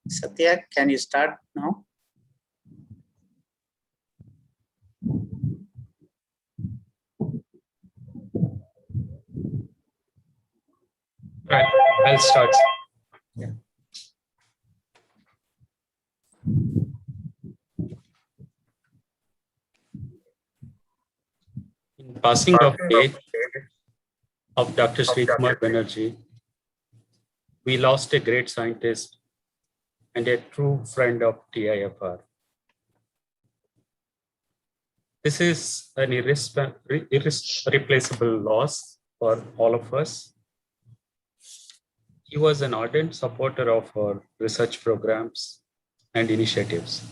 Satya, can you start now? Right, I'll start. Yeah. In passing of date of Dr. Srikumar Banerjee, we lost a great scientist and a true friend of TIFR. This is an irreplaceable loss for all of us. He was an ardent supporter of our research programs and initiatives.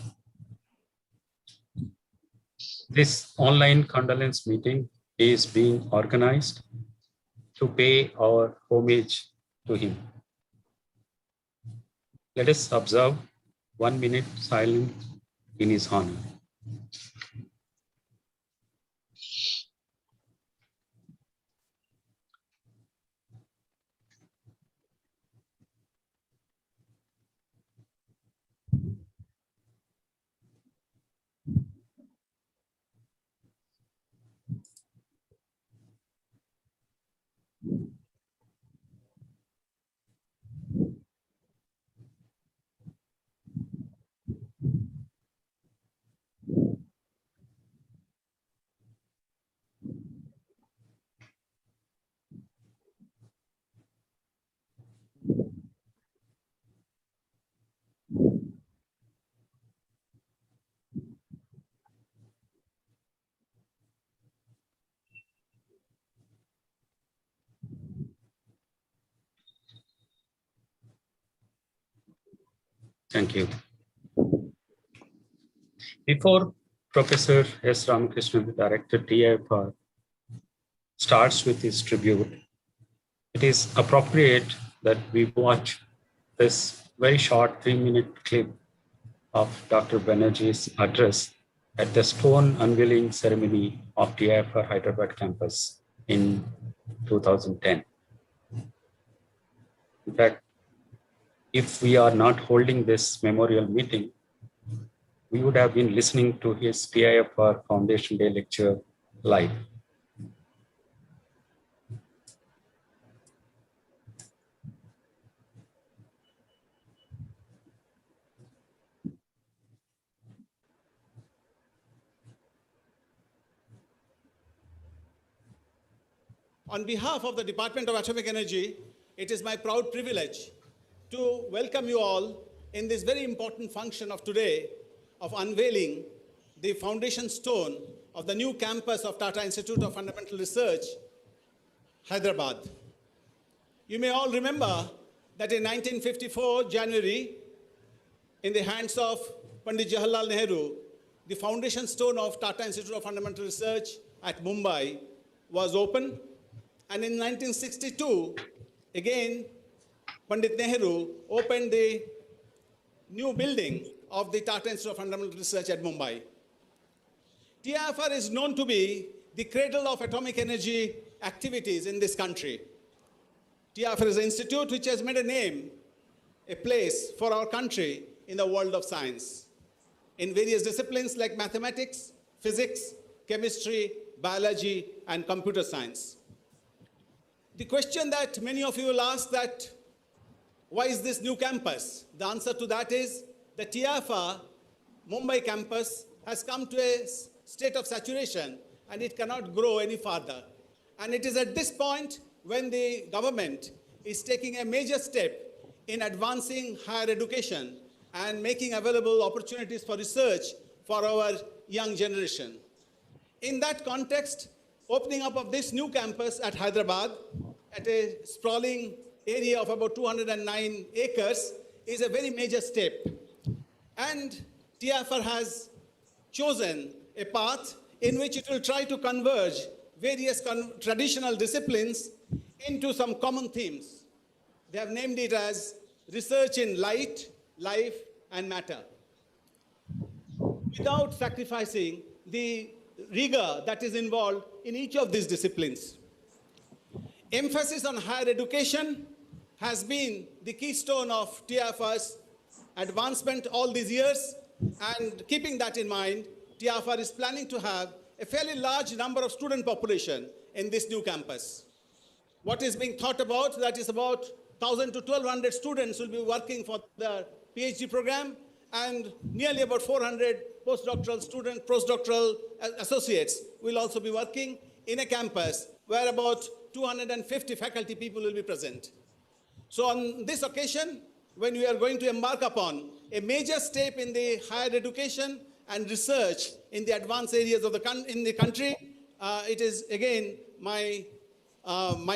This online condolence meeting is being organized to pay our homage to him. Let us observe 1 minute silence in his honor. Thank you. Before Professor S. Ramakrishnan, the director TIFR, starts with his tribute, it is appropriate that we watch this very short 3-minute clip of Dr. Banerjee's address at the stone unveiling ceremony of TIFR Hyderabad campus in 2010. In fact, if we are not holding this memorial meeting, we would have been listening to his TIFR Foundation Day lecture live. On behalf of the Department of Atomic Energy, it is my proud privilege to welcome you all in this very important function of today of unveiling the foundation stone of the new campus of Tata Institute of Fundamental Research, Hyderabad. You may all remember that in 1954, January, in the hands of Pandit Jawaharlal Nehru, the foundation stone of Tata Institute of Fundamental Research at Mumbai was opened. And in 1962, again, Pandit Nehru opened the new building of the Tata Institute of Fundamental Research at Mumbai. TIFR is known to be the cradle of atomic energy activities in this country. TIFR is an institute which has made a name, a place for our country in the world of science, in various disciplines like mathematics, physics, chemistry, biology, and computer science. The question that many of you will ask that, why is this new campus? The answer to that is the TIFR Mumbai campus has come to a state of saturation and it cannot grow any further. And it is at this point when the government is taking a major step in advancing higher education and making available opportunities for research for our young generation. In that context, opening up of this new campus at Hyderabad at a sprawling area of about 209 acres is a very major step. And TIFR has chosen a path in which it will try to converge various traditional disciplines into some common themes. They have named it as research in light, life, and matter, without sacrificing the rigor that is involved in each of these disciplines. Emphasis on higher education has been the keystone of TIFR's advancement all these years, and keeping that in mind, TIFR is planning to have a fairly large number of student population in this new campus. What is being thought about, that is about 1,000 to 1,200 students will be working for the PhD program, and nearly about 400 postdoctoral associates will also be working in a campus where about 250 faculty people will be present. So on this occasion, when we are going to embark upon a major step in the higher education and research in the advanced areas of the country, it is again my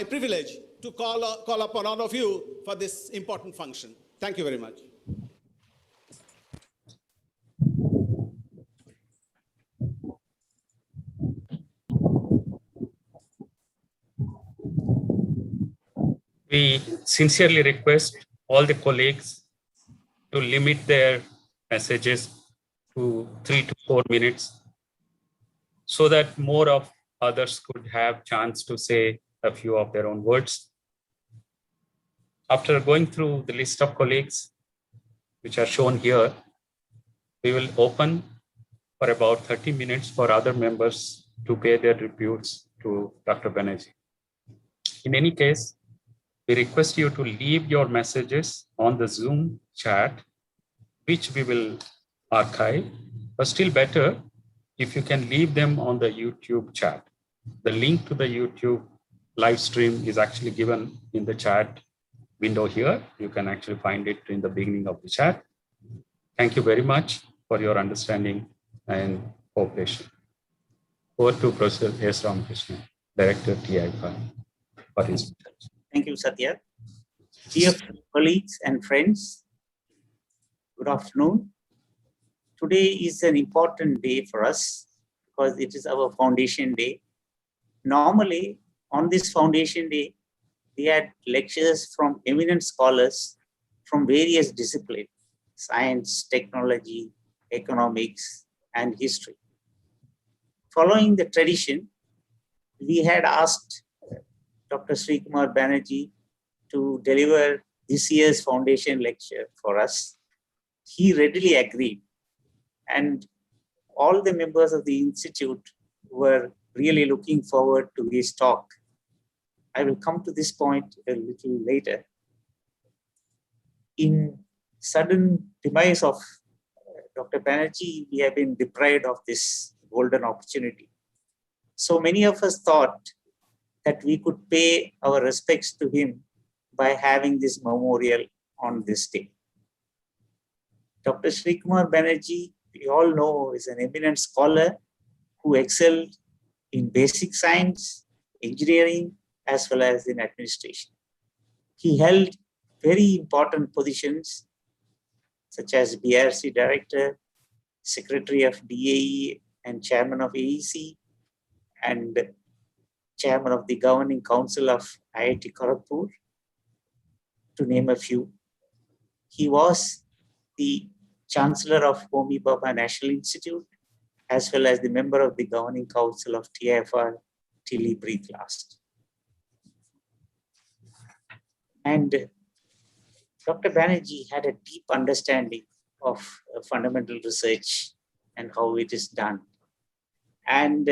privilege to call upon all of you for this important function. Thank you very much. We sincerely request all the colleagues to limit their messages to 3 to 4 minutes so that more of others could have chance to say a few of their own words. After going through the list of colleagues, which are shown here, we will open for about 30 minutes for other members to pay their tributes to Dr. Banerjee. In any case, we request you to leave your messages on the Zoom chat, which we will archive, but still better if you can leave them on the YouTube chat. The link to the YouTube live stream is actually given in the chat window here. You can actually find it in the beginning of the chat. Thank you very much for your understanding and cooperation. Over to Professor S. Ramakrishnan, Director, TIFR, for his message. Thank you, Satya. Dear colleagues and friends, good afternoon. Today is an important day for us because it is our foundation day. Normally, on this foundation day, we had lectures from eminent scholars from various disciplines, science, technology, economics, and history. Following the tradition, we had asked Dr. Srikumar Banerjee to deliver this year's foundation lecture for us. He readily agreed, and all the members of the institute were really looking forward to his talk. I will come to this point a little later. In sudden demise of Dr. Banerjee, we have been deprived of this golden opportunity. So many of us thought that we could pay our respects to him by having this memorial on this day. Dr. Srikumar Banerjee, we all know, is an eminent scholar who excelled in basic science, engineering, as well as in administration. He held very important positions such as BRC Director, Secretary of DAE and Chairman of AEC, and Chairman of the Governing Council of IIT Kharagpur, to name a few. He was the Chancellor of Homi Bhabha National Institute, as well as the member of the Governing Council of TIFR till he breathed last. And Dr. Banerjee had a deep understanding of fundamental research and how it is done. And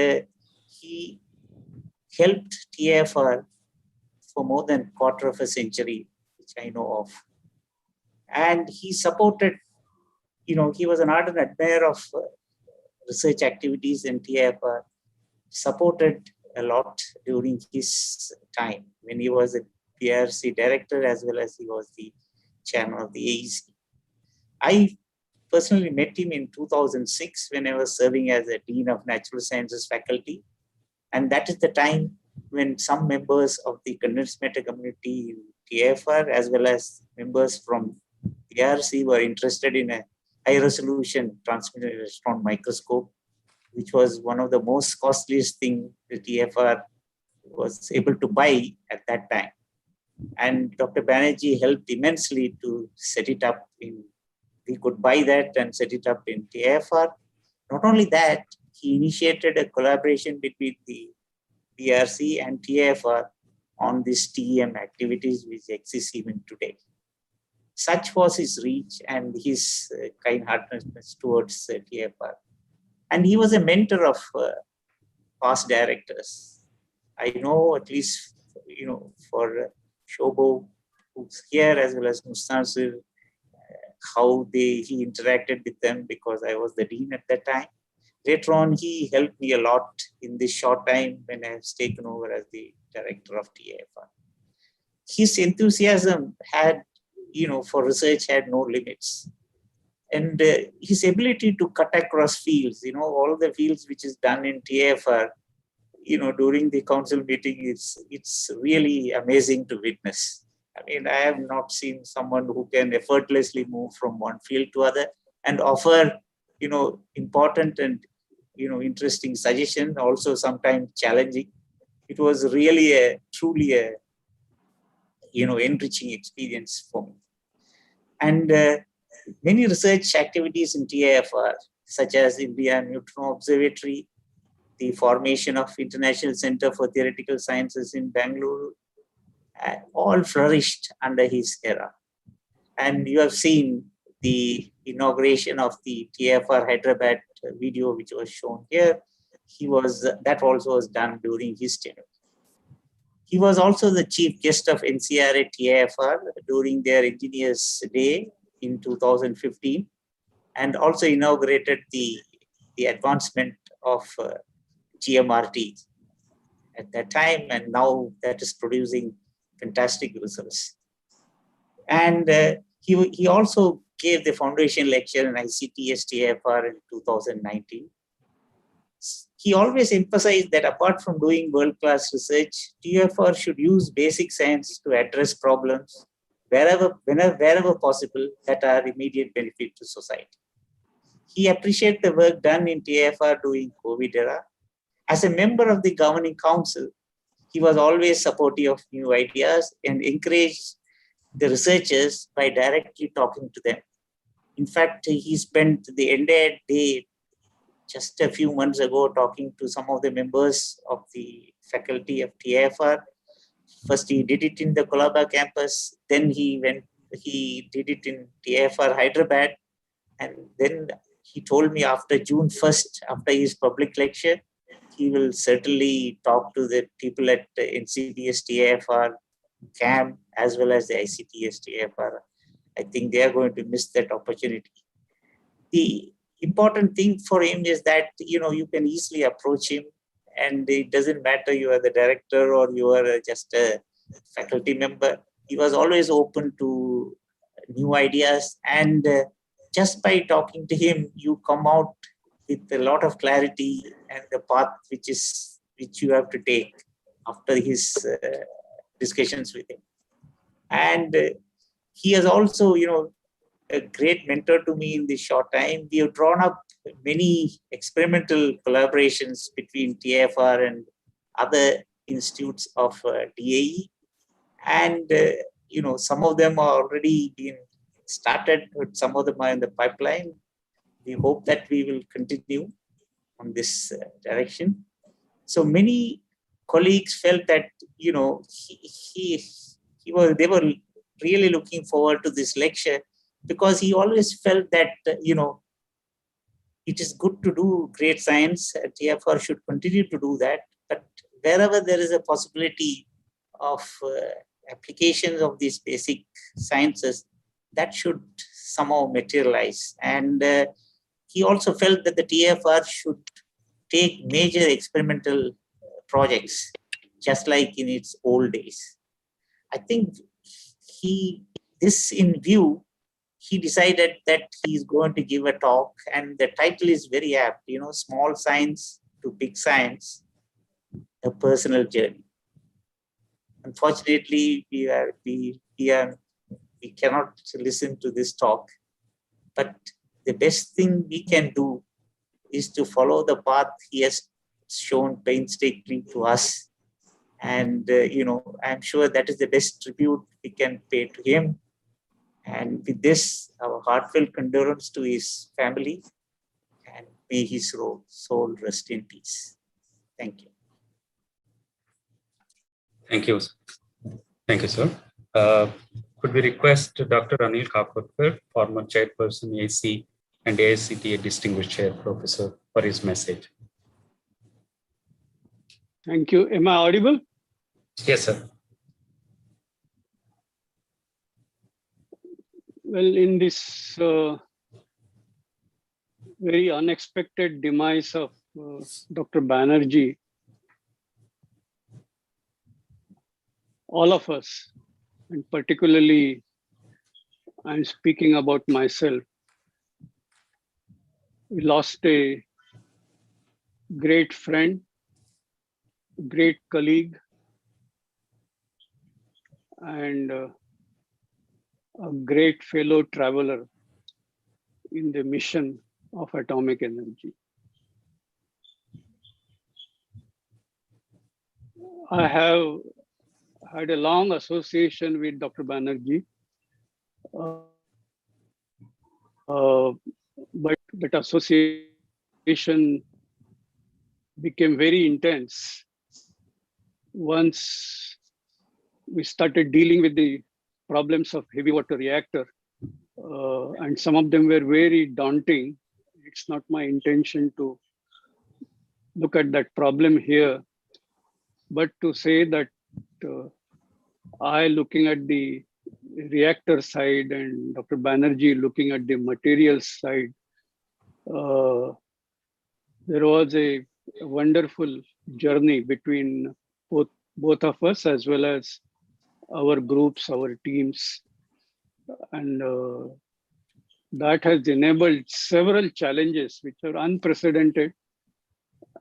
he helped TIFR for more than a quarter of a century, which I know of. And he supported, he was an ardent admirer of research activities in TIFR, supported a lot during his time when he was a PRC director as well as he was the chairman of the AEC. I personally met him in 2006 when I was serving as a Dean of Natural Sciences faculty. And that is the time when some members of the condensed matter community in TIFR as well as members from PRC were interested in a high resolution transmitted electron microscope, which was one of the most costliest thing the TIFR was able to buy at that time. And Dr. Banerjee helped immensely to set it up we could buy that and set it up in TIFR. Not only that, he initiated a collaboration between the PRC and TIFR on these TEM activities which exist even today. such was his reach and his kind-heartedness towards TFR. And he was a mentor of past directors. I know at least, for Shobo, who's here, as well as Mustansir, how he interacted with them, because I was the dean at that time. Later on, he helped me a lot in this short time when I was taken over as the director of TIFR. His enthusiasm for research had no limits. And his ability to cut across fields, all the fields which is done in TIFR, during the council meeting, it's really amazing to witness. I mean, I have not seen someone who can effortlessly move from one field to other and offer, important and, interesting suggestions, also sometimes challenging. It was really truly a enriching experience for me. And many research activities in TIFR, such as India Neutron Observatory, the formation of International Center for Theoretical Sciences in Bangalore, all flourished under his era. And you have seen the inauguration of the TIFR Hyderabad video, which was shown here. That also was done during his tenure. He was also the chief guest of NCR at TIFR during their Engineers Day in 2015, and also inaugurated the advancement of GMRT at that time, and now that is producing fantastic results. And he also gave the foundation lecture in ICTS TIFR in 2019. He always emphasized that apart from doing world-class research, TIFR should use basic science to address problems wherever possible that are immediate benefit to society. He appreciated the work done in TIFR during COVID era. As a member of the governing council, he was always supportive of new ideas and encouraged the researchers by directly talking to them. In fact, he spent the entire day just a few months ago talking to some of the members of the faculty of TIFR. First, he did it in the Colaba campus. Then he did it in TIFR Hyderabad. And then he told me after June 1st, after his public lecture, he will certainly talk to the people at NCBS TIFR, CAM, as well as the ICTS TIFR. I think they are going to miss that opportunity. The important thing for him is that, you can easily approach him, and it doesn't matter you are the director or you are just a faculty member. He was always open to new ideas, and just by talking to him, you come out with a lot of clarity and the path which you have to take after his discussions with him. And he is also, a great mentor to me in this short time. We have drawn up many experimental collaborations between TIFR and other institutes of DAE. And, some of them are already been started, but some of them are in the pipeline. We hope that we will continue on this direction. So many colleagues felt that, they were really looking forward to this lecture, because he always felt that, it is good to do great science. TIFR should continue to do that. But wherever there is a possibility of applications of these basic sciences, that should somehow materialize. And he also felt that the TIFR should take major experimental projects, just like in its old days. I think this in view, he decided that he's going to give a talk, and the title is very apt, Small Science to Big Science, a Personal Journey. Unfortunately, we cannot listen to this talk, but the best thing we can do is to follow the path he has shown painstakingly to us. And, I'm sure that is the best tribute we can pay to him. And with this, our heartfelt condolence to his family, and may his soul rest in peace. Thank you. Thank you. Thank you, sir. Could we request Dr. Anil Kapotkar, former chairperson AC and AICTA Distinguished Chair Professor, for his message? Thank you. Am I audible? Yes, sir. Well, in this very unexpected demise of Dr. Banerjee, all of us, and particularly I'm speaking about myself, we lost a great friend, great colleague, and a great fellow traveler in the mission of atomic energy. I have had a long association with Dr. Banerjee, but that association became very intense once we started dealing with the problems of heavy water reactor, and some of them were very daunting. It's not my intention to look at that problem here, but to say that I looking at the reactor side and Dr. Banerjee looking at the materials side, there was a wonderful journey between both of us, as well as our groups, our teams, and that has enabled several challenges which are unprecedented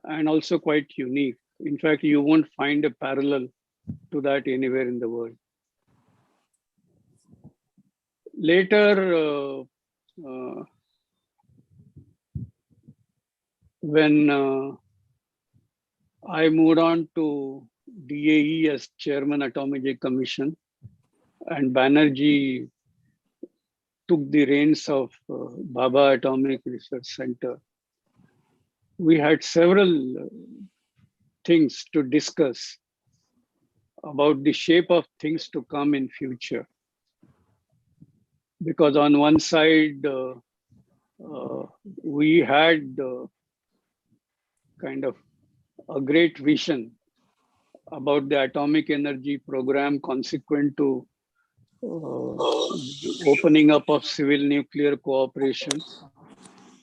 and also quite unique. In fact, you won't find a parallel to that anywhere in the world. Later, when I moved on to DAE as Chairman Atomic Energy Commission, and Banerjee took the reins of Baba Atomic Research Center, we had several things to discuss about the shape of things to come in future. Because on one side, we had kind of a great vision about the atomic energy program consequent to opening up of civil nuclear cooperation,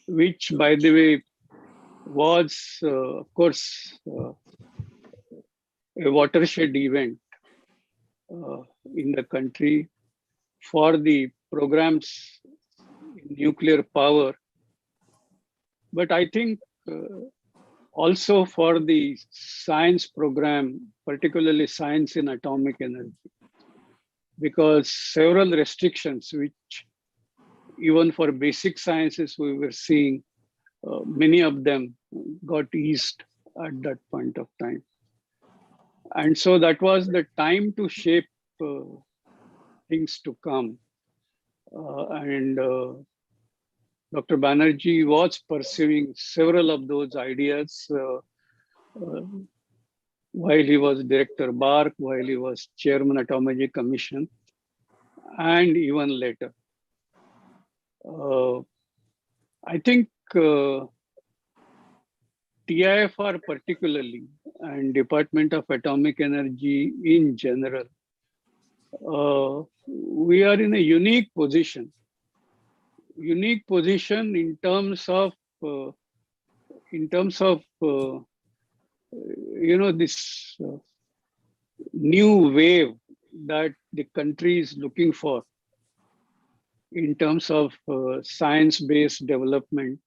which, by the way, was, of course, a watershed event in the country for the programs in nuclear power. But I think also for the science program, particularly science in atomic energy, because several restrictions, which even for basic sciences we were seeing, many of them got eased at that point of time. And so that was the time to shape things to come. And Dr. Banerjee was pursuing several of those ideas while he was Director BARC, while he was Chairman Atomic Energy Commission, and even later. I think TIFR particularly, and Department of Atomic Energy in general, we are in a unique position in terms of this new wave that the country is looking for in terms of science-based development,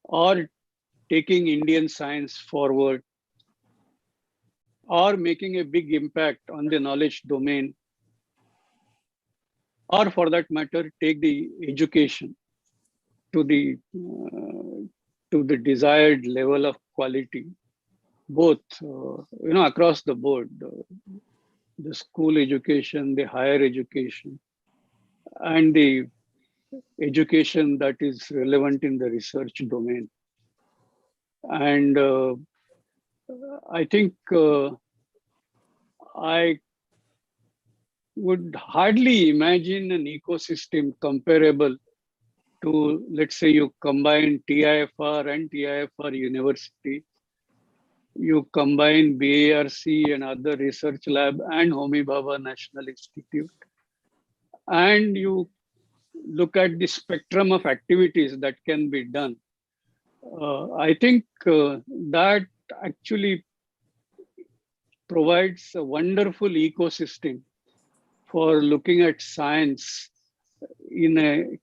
or taking Indian science forward, or making a big impact on the knowledge domain, or for that matter, take the education to the desired level of quality, both across the board, the school education, the higher education, and the education that is relevant in the research domain. And I think I would hardly imagine an ecosystem comparable to, let's say, you combine TIFR and TIFR University, you combine BARC and other research lab and Homi Bhabha National Institute, and you look at the spectrum of activities that can be done. I think that actually provides a wonderful ecosystem for looking at science in a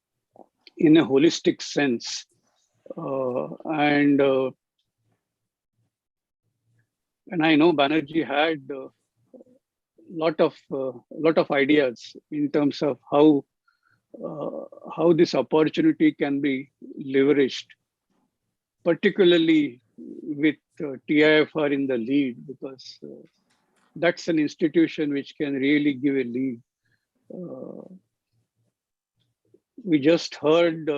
holistic sense. And I know Banerjee had a lot of ideas in terms of how this opportunity can be leveraged, particularly with TIFR in the lead, because that's an institution which can really give a lead. We just heard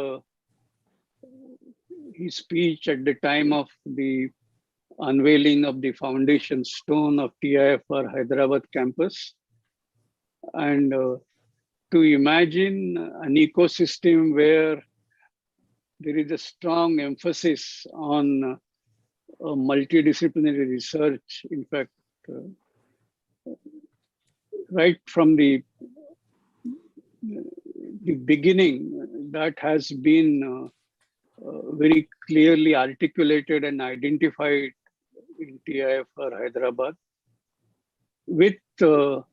his speech at the time of the unveiling of the foundation stone of TIFR Hyderabad campus. And to imagine an ecosystem where there is a strong emphasis on multidisciplinary research. In fact, right from the beginning, that has been very clearly articulated and identified in TIFR Hyderabad, with a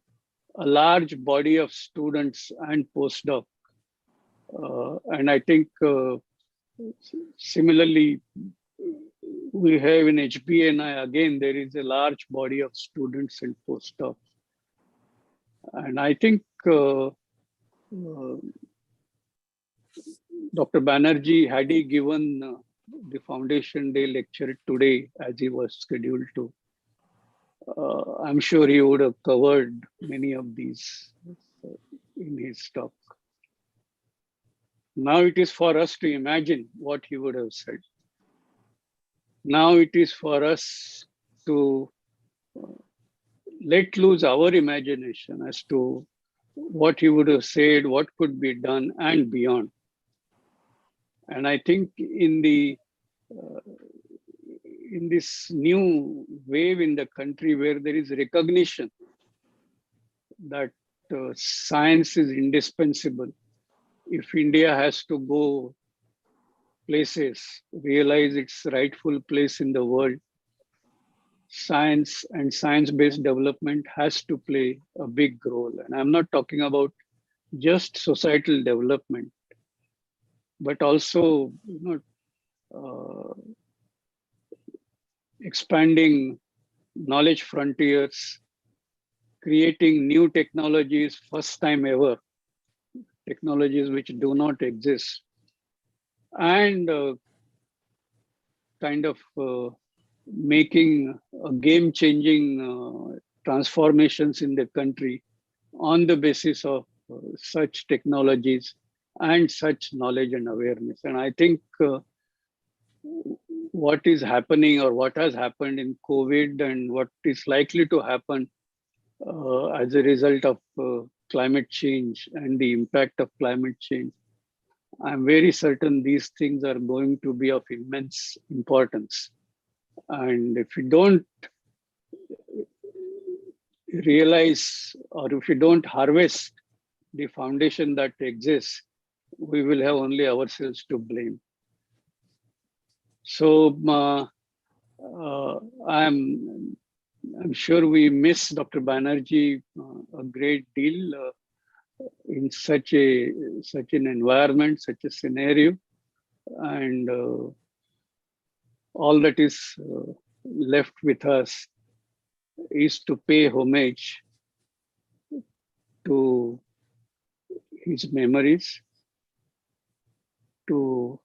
large body of students and postdoc. And I think similarly, we have in HBNI, again, there is a large body of students and postdocs. And I think Dr. Banerjee, had he given the Foundation Day lecture today, as he was scheduled to, I'm sure he would have covered many of these in his talk. Now it is for us to imagine what he would have said. Now it is for us to let loose our imagination as to what he would have said, what could be done, and beyond. And I think in this new wave in the country, where there is recognition that science is indispensable, if India has to go places, realize its rightful place in the world, science and science-based development has to play a big role. And I'm not talking about just societal development, but also expanding knowledge frontiers, creating new technologies, first time ever, technologies which do not exist, and kind of making game-changing transformations in the country on the basis of such technologies and such knowledge and awareness. And I think what is happening, or what has happened in COVID, and what is likely to happen as a result of climate change and the impact of climate change, I'm very certain these things are going to be of immense importance. And if we don't realize, or if we don't harvest the foundation that exists, we will have only ourselves to blame. So I'm sure we miss Dr. Banerjee a great deal in such an environment, such a scenario, and all that is left with us is to pay homage to his memories, to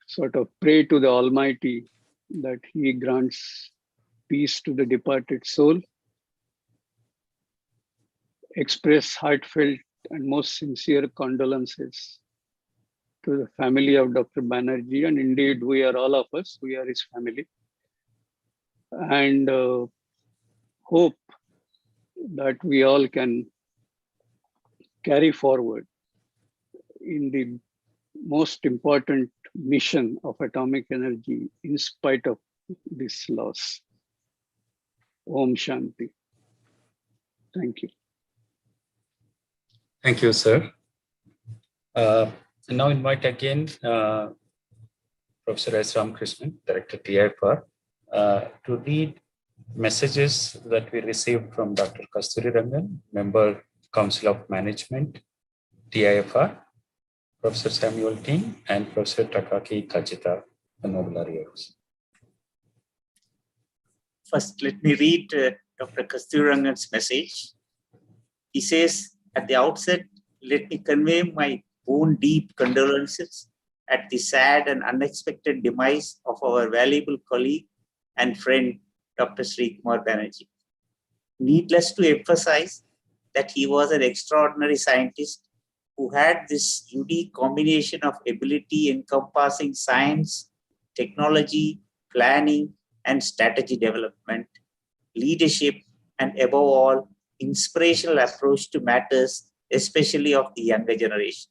sort of pray to the Almighty that he grants peace to the departed soul, express heartfelt and most sincere condolences to the family of Dr. Banerjee, and indeed we are all of us, we are his family, and hope that we all can carry forward in the most important mission of atomic energy in spite of this loss. Om Shanti. Thank you. Thank you, sir. And now invite again Professor S. Ramakrishnan, Director TIFR, to read messages that we received from Dr. Kasturi Rangan, Member Council of Management, TIFR, Professor Samuel Ting, and Professor Takaki Kajita, the Nobel laureates. First, let me read Dr. Kasturi Rangan's message. He says, at the outset, let me convey my own deep condolences at the sad and unexpected demise of our valuable colleague and friend, Dr. Srikumar Banerjee. Needless to emphasize that he was an extraordinary scientist who had this unique combination of ability encompassing science, technology, planning, and strategy development, leadership, and above all, inspirational approach to matters, especially of the younger generation.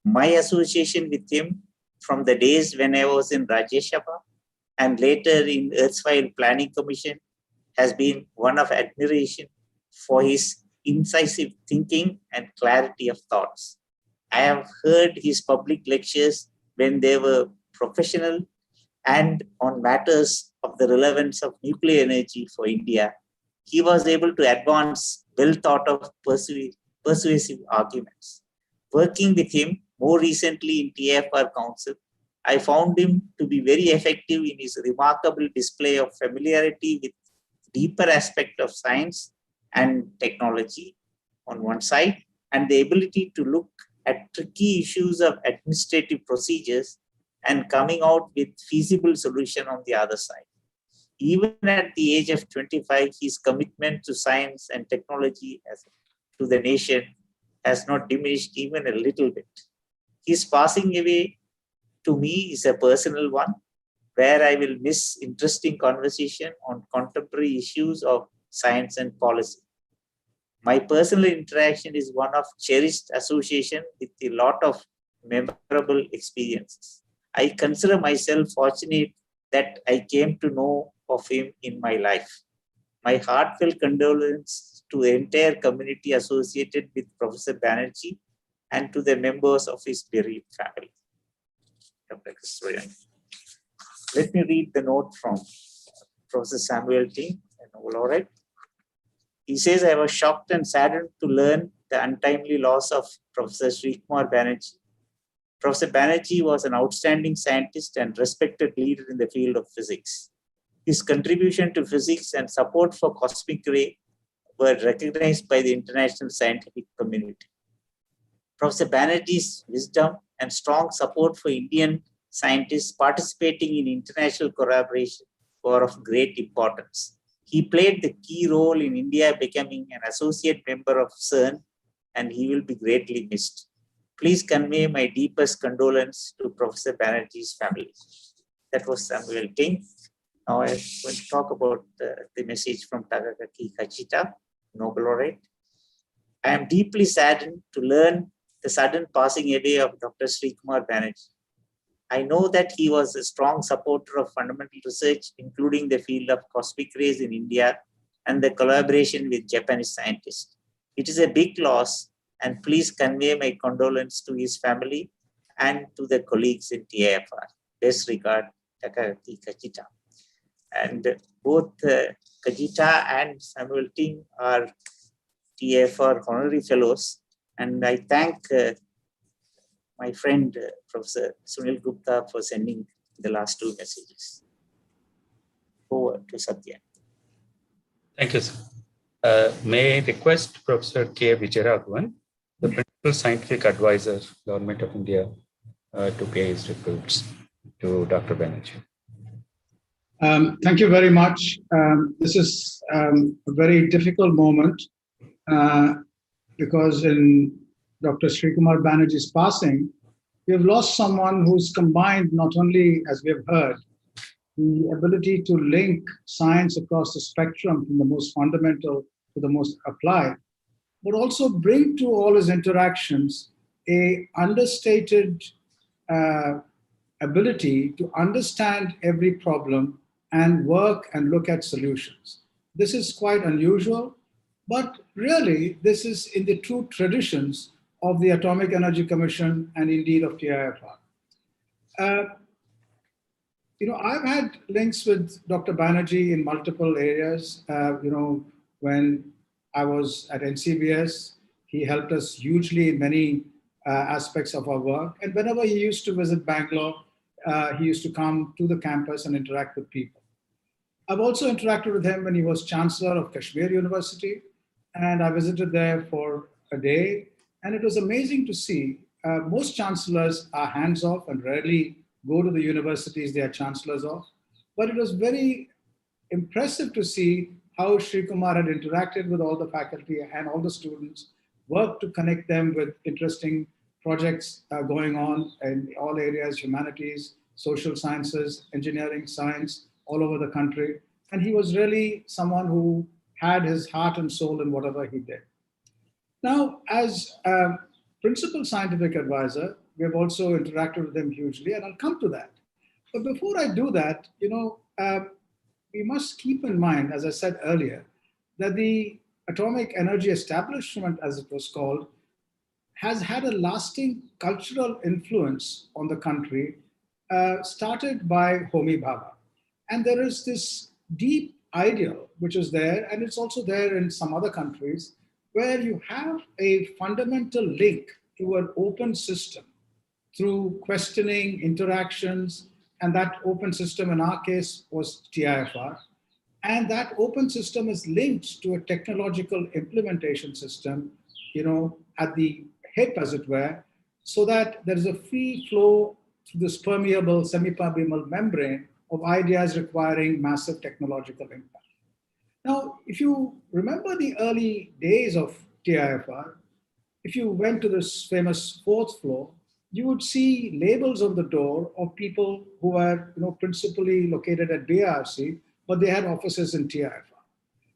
My association with him from the days when I was in Rajya Sabha and later in erstwhile Planning Commission has been one of admiration for his incisive thinking and clarity of thoughts. I have heard his public lectures when they were professional and on matters of the relevance of nuclear energy for India. He was able to advance well thought of persuasive arguments. Working with him more recently in TIFR Council, I found him to be very effective in his remarkable display of familiarity with deeper aspect of science and technology on one side, and the ability to look at tricky issues of administrative procedures and coming out with feasible solution on the other side. Even at the age of 25, his commitment to science and technology to the nation has not diminished even a little bit. His passing away to me is a personal one, where I will miss interesting conversation on contemporary issues of science and policy. My personal interaction is one of cherished association with a lot of memorable experiences. I consider myself fortunate that I came to know of him in my life. My heartfelt condolence to the entire community associated with Professor Banerjee and to the members of his bereaved family. Let me read the note from Professor Samuel Ting, an laureate. He says, I was shocked and saddened to learn the untimely loss of Professor Srikumar Banerjee. Professor Banerjee was an outstanding scientist and respected leader in the field of physics. His contribution to physics and support for cosmic ray were recognized by the international scientific community. Professor Banerjee's wisdom and strong support for Indian scientists participating in international collaboration were of great importance. He played the key role in India becoming an associate member of CERN, and he will be greatly missed. Please convey my deepest condolence to Professor Banerjee's family. That was Samuel Ting. Now I'm going to talk about the message from Takaki Kajita, Nobel laureate. I am deeply saddened to learn the sudden passing away of Dr. Srikumar Banerjee. I know that he was a strong supporter of fundamental research, including the field of cosmic rays in India and the collaboration with Japanese scientists. It is a big loss, and please convey my condolence to his family and to the colleagues in TIFR. Best regard, Takaki Kajita. And both Kajita and Samuel Ting are TIFR honorary fellows, and I thank my friend Professor Sunil Gupta for sending the last two messages. Over to Satya. Thank you, sir. May I request Professor K. Vijayaraghavan, the Principal Scientific Advisor, Government of India, to pay his tributes to Dr. Banerjee. Thank you very much. This is a very difficult moment because in Dr. Srikumar Banerjee's passing, we have lost someone who's combined not only, as we have heard, the ability to link science across the spectrum from the most fundamental to the most applied, but also bring to all his interactions a understated uh, ability to understand every problem and work and look at solutions. This is quite unusual, but really this is in the true traditions of the Atomic Energy Commission and indeed of TIFR. Uh, I've had links with Dr. Banerjee in multiple areas. When I was at NCBS, he helped us hugely in many aspects of our work. And whenever he used to visit Bangalore, he used to come to the campus and interact with people. I've also interacted with him when he was Chancellor of Kashmir University, and I visited there for a day. And it was amazing to see. Most chancellors are hands off and rarely go to the universities they are chancellors of. But it was very impressive to see how Srikumar had interacted with all the faculty and all the students, worked to connect them with interesting projects going on in all areas, humanities, social sciences, engineering, science, all over the country. And he was really someone who had his heart and soul in whatever he did. Now, as principal scientific advisor, we have also interacted with him hugely, and I'll come to that. But before I do that, we must keep in mind, as I said earlier, that the Atomic Energy Establishment, as it was called, has had a lasting cultural influence on the country, started by Homi Bhabha. And there is this deep ideal which is there, and it's also there in some other countries, where you have a fundamental link to an open system through questioning, interactions, and that open system in our case was TIFR. And that open system is linked to a technological implementation system, at the hip, as it were, so that there is a free flow through this permeable, semi-permeable membrane of ideas requiring massive technological impact. Now, if you remember the early days of TIFR, if you went to this famous fourth floor, you would see labels on the door of people who were, principally located at BRC, but they had offices in TIFR.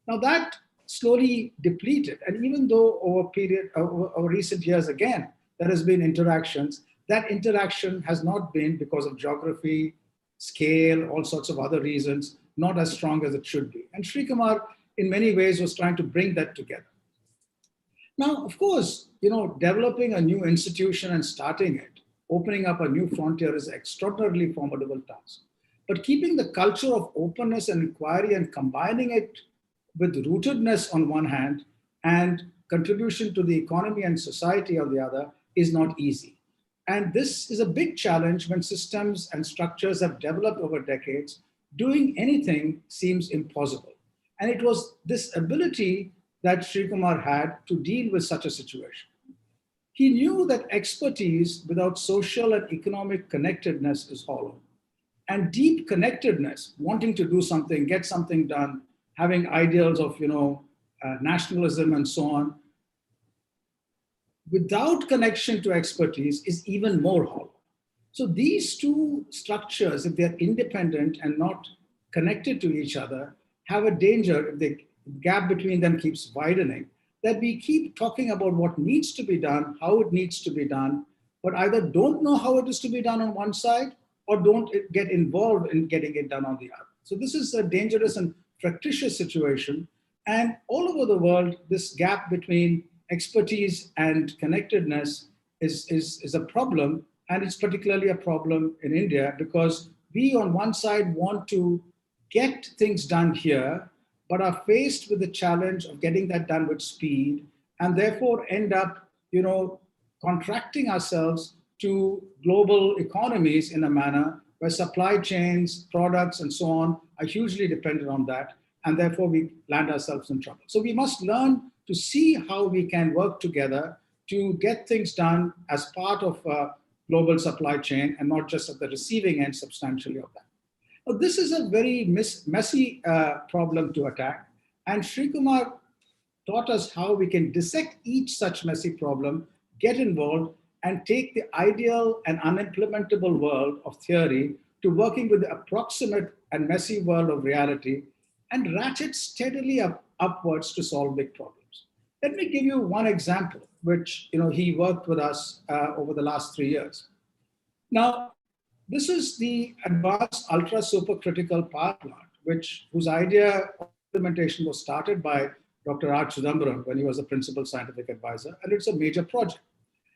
Now that slowly depleted, and even though over recent years again, there has been interactions, that interaction has not been, because of geography, scale, all sorts of other reasons, not as strong as it should be. And Srikumar, in many ways, was trying to bring that together. Now, of course, developing a new institution and starting it, opening up a new frontier is an extraordinarily formidable task. But keeping the culture of openness and inquiry and combining it with rootedness on one hand and contribution to the economy and society on the other is not easy. And this is a big challenge when systems and structures have developed over decades. Doing anything seems impossible. And it was this ability that Srikumar had to deal with such a situation. He knew that expertise without social and economic connectedness is hollow. And deep connectedness, wanting to do something, get something done, having ideals of nationalism and so on, without connection to expertise is even more hollow. So these two structures, if they're independent and not connected to each other, have a danger, if the gap between them keeps widening, that we keep talking about what needs to be done, how it needs to be done, but either don't know how it is to be done on one side or don't get involved in getting it done on the other. So this is a dangerous and fractious situation. And all over the world, this gap between expertise and connectedness is a problem. And it's particularly a problem in India because we on one side want to get things done here, but are faced with the challenge of getting that done with speed and therefore end up, contracting ourselves to global economies in a manner where supply chains, products, and so on are hugely dependent on that. And therefore we land ourselves in trouble. So we must learn to see how we can work together to get things done as part of a global supply chain and not just at the receiving end substantially of that. Now, this is a very messy problem to attack. And Srikumar taught us how we can dissect each such messy problem, get involved, and take the ideal and unimplementable world of theory to working with the approximate and messy world of reality and ratchet steadily upwards to solve big problems. Let me give you one example, which he worked with us over the last 3 years. Now, this is the advanced ultra supercritical power plant, whose idea of implementation was started by Dr. R. Chidambaram when he was the principal scientific advisor, and it's a major project.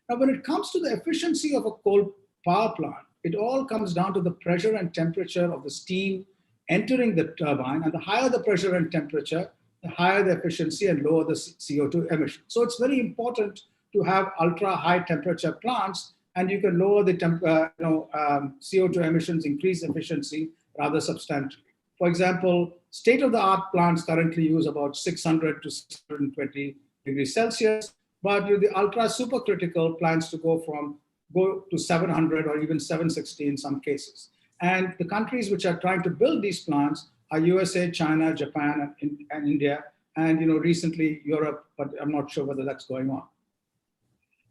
Now, when it comes to the efficiency of a coal power plant, it all comes down to the pressure and temperature of the steam entering the turbine, and the higher the pressure and temperature, the higher the efficiency and lower the CO2 emission. So it's very important to have ultra high temperature plants, and you can lower the CO2 emissions, increase efficiency rather substantially. For example, state-of-the-art plants currently use about 600 to 620 degrees Celsius, but the ultra supercritical plants to go to 700 or even 760 in some cases. And the countries which are trying to build these plants are USA, China, Japan, and India, and recently Europe, but I'm not sure whether that's going on.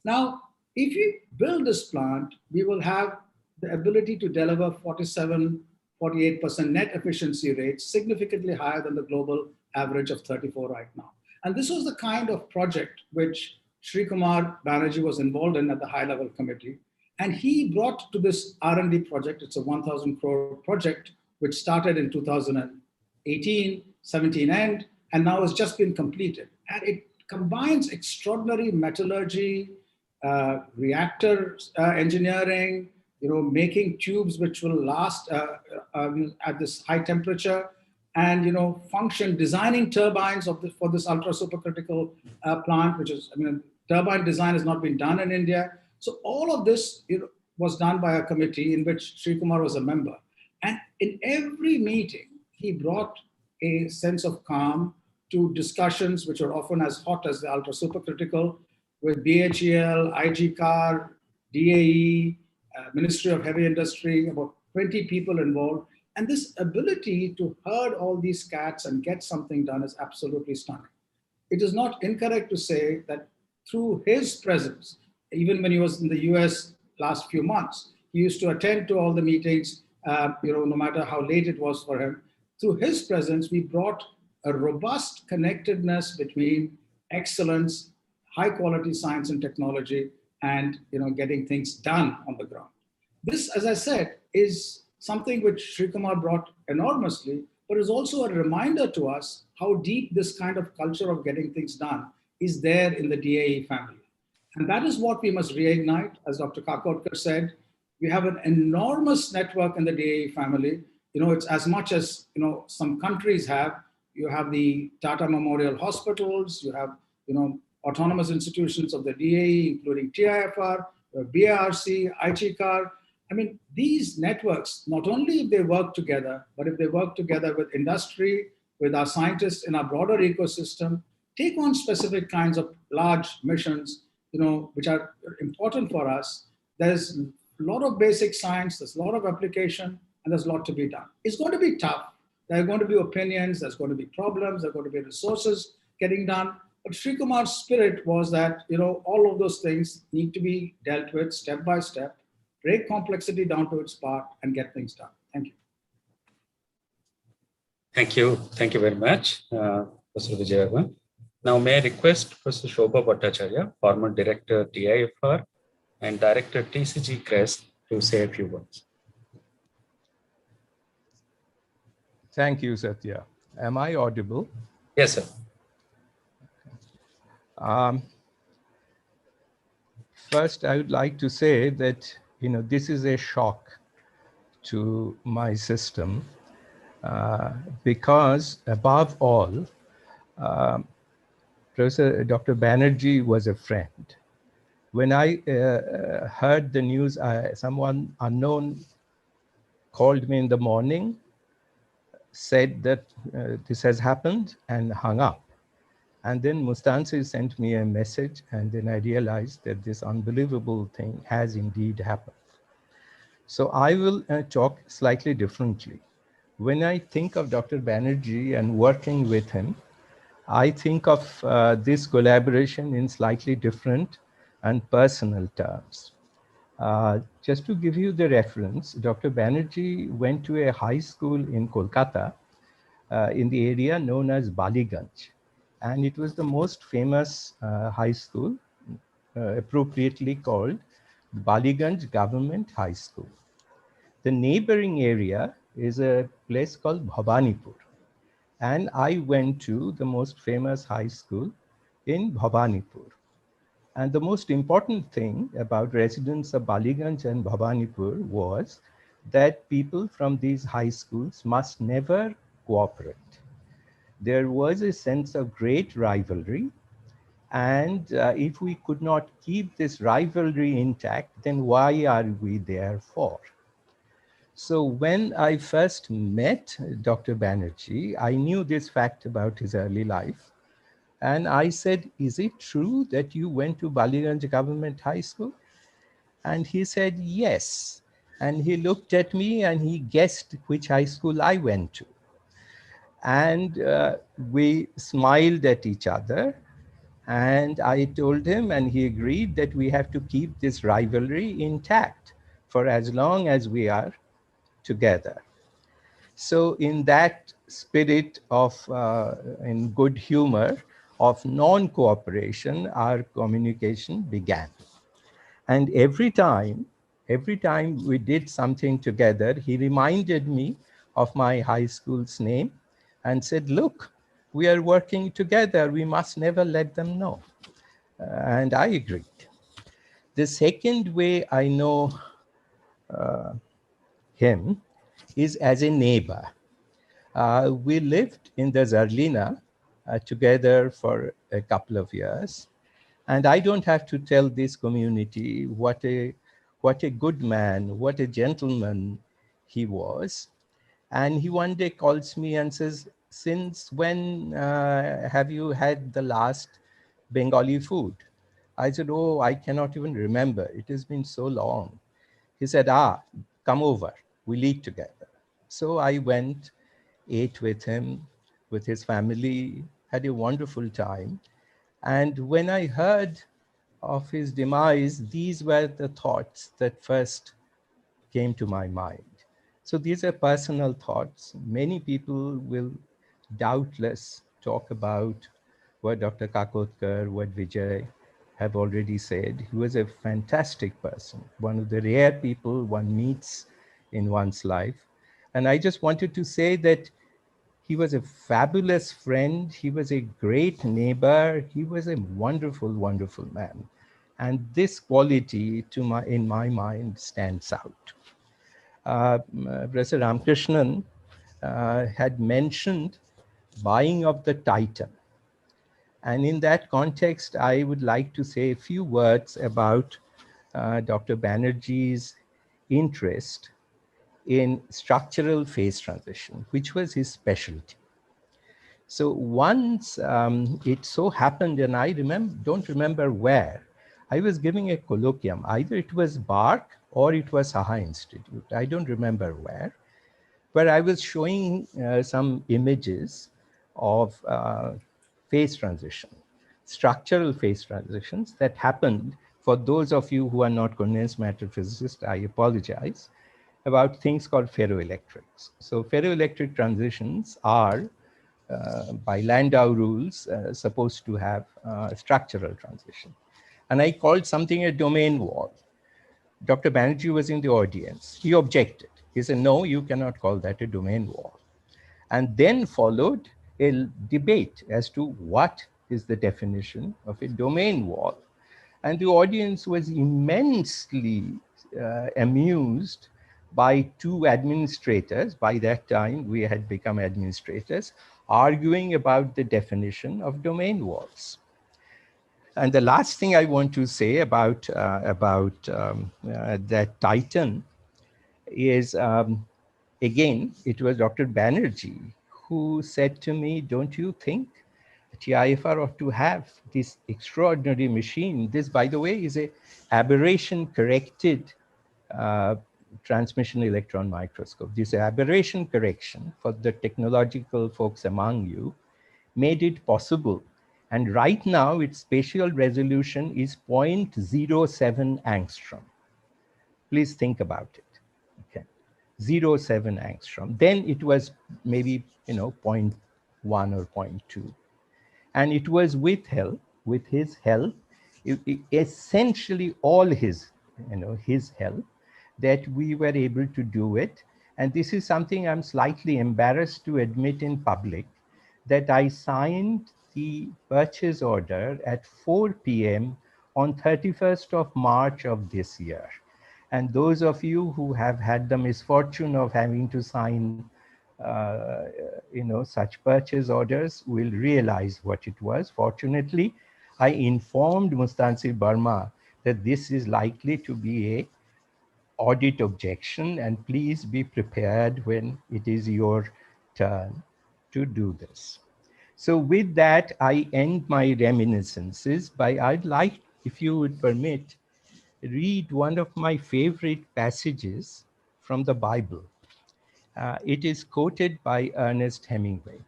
Now, if we build this plant, we will have the ability to deliver 47, 48% net efficiency rates, significantly higher than the global average of 34 right now. And this was the kind of project which Srikumar Banerjee was involved in at the high-level committee. And he brought to this R&D project, it's a 1,000 crore project, which started in 2018, 17 end, and now has just been completed. And it combines extraordinary metallurgy, reactor engineering, making tubes which will last at this high temperature, and function, designing turbines for this ultra supercritical plant, which is, turbine design has not been done in India. So all of this was done by a committee in which Srikumar was a member. And in every meeting, he brought a sense of calm to discussions which are often as hot as the ultra supercritical, with BHEL, IGCAR, DAE, Ministry of Heavy Industry, about 20 people involved. And this ability to herd all these cats and get something done is absolutely stunning. It is not incorrect to say that through his presence, even when he was in the US last few months, he used to attend to all the meetings, no matter how late it was for him. Through his presence, we brought a robust connectedness between excellence, high quality science and technology, and getting things done on the ground. This, as I said, is something which Srikumar brought enormously, but is also a reminder to us how deep this kind of culture of getting things done is there in the DAE family. And that is what we must reignite. As Dr. Kakodkar said, we have an enormous network in the DAE family. It's as much as some countries have. You have the Tata Memorial Hospitals, you have autonomous institutions of the DAE, including TIFR, BARC, IGCAR. These networks, not only if they work together, but if they work together with industry, with our scientists in our broader ecosystem, take on specific kinds of large missions, which are important for us. There's a lot of basic science, there's a lot of application, and there's a lot to be done. It's going to be tough. There are going to be opinions, there's going to be problems, there are going to be resources getting done. But Srikumar's spirit was that, all of those things need to be dealt with step by step, break complexity down to its part, and get things done. Thank you. Thank you. Thank you very much, Professor Vijayaraghavan. Now, may I request Professor Shobha Bhattacharya, former Director TIFR and Director TCG CREST, to say a few words. Thank you, Satya. Am I audible? Yes, sir. First, I would like to say that, this is a shock to my system because above all, Professor Dr. Banerjee was a friend. When I heard the news, someone unknown called me in the morning, said that this has happened, and hung up. And then Mustansi sent me a message, and then I realized that this unbelievable thing has indeed happened. So I will talk slightly differently. When I think of Dr. Banerjee and working with him, I think of this collaboration in slightly different and personal terms. Just to give you the reference, Dr. Banerjee went to a high school in Kolkata in the area known as Baliganj. And it was the most famous high school, appropriately called Baliganj Government High School. The neighboring area is a place called Bhabanipur. And I went to the most famous high school in Bhabanipur. And the most important thing about residents of Baliganj and Bhabanipur was that people from these high schools must never cooperate. There was a sense of great rivalry. And if we could not keep this rivalry intact, then why are we there for? So when I first met Dr. Banerjee, I knew this fact about his early life. And I said, is it true that you went to Baliganj Government High School? And he said, yes. And he looked at me and he guessed which high school I went to. And we smiled at each other. And I told him, and he agreed, that we have to keep this rivalry intact for as long as we are together. So in that spirit of, in good humor, of non-cooperation, our communication began. And every time we did something together, he reminded me of my high school's name and said, look, we are working together. We must never let them know. And I agreed. The second way I know him is as a neighbor. We lived in the Zarlina together for a couple of years. And I don't have to tell this community what a good man, what a gentleman he was. And he one day calls me and says, since when have you had the last Bengali food? I said, oh, I cannot even remember. It has been so long. He said, come over, we'll eat together. So I went, ate with him, with his family, had a wonderful time. And when I heard of his demise, these were the thoughts that first came to my mind. So these are personal thoughts. Many people will doubtless talk about what Dr. Kakotkar, what Vijay have already said. He was a fantastic person, one of the rare people one meets in one's life. And I just wanted to say that he was a fabulous friend. He was a great neighbor. He was a wonderful, wonderful man. And this quality, in my mind, stands out. Professor Ramakrishnan had mentioned buying of the Titan. And in that context, I would like to say a few words about Dr. Banerjee's interest in structural phase transition, which was his specialty. So once it so happened, and I don't remember where, I was giving a colloquium. Either it was BARC or it was Saha Institute. I don't remember where I was showing some images of phase transition, structural phase transitions that happened. For those of you who are not condensed matter physicists, I apologize, about things called ferroelectrics. So ferroelectric transitions are by Landau rules, supposed to have structural transition. And I called something a domain wall. Dr. Banerjee was in the audience. He objected. He said, no, you cannot call that a domain wall. And then followed a debate as to what is the definition of a domain wall. And the audience was immensely amused by two administrators. By that time, we had become administrators, arguing about the definition of domain walls. And the last thing I want to say about that Titan is, again, it was Dr. Banerjee who said to me, don't you think TIFR ought to have this extraordinary machine? This, by the way, is a aberration corrected transmission electron microscope. This aberration correction, for the technological folks among you, made it possible. And right now, its spatial resolution is 0.07 angstrom. Please think about it. Okay. 0.07 angstrom. Then it was maybe, zero point 0.1 or 0.2. And it was with his help, essentially all his, his help, that we were able to do it. And this is something I'm slightly embarrassed to admit in public, that I signed the purchase order at 4 p.m. on 31st of March of this year. And those of you who have had the misfortune of having to sign such purchase orders will realize what it was. Fortunately, I informed Mustansir Burma that this is likely to be a audit objection, and please be prepared when it is your turn to do this. So with that, I end my reminiscences by, I'd like, if you would permit, read one of my favorite passages from the Bible. It is quoted by Ernest Hemingway,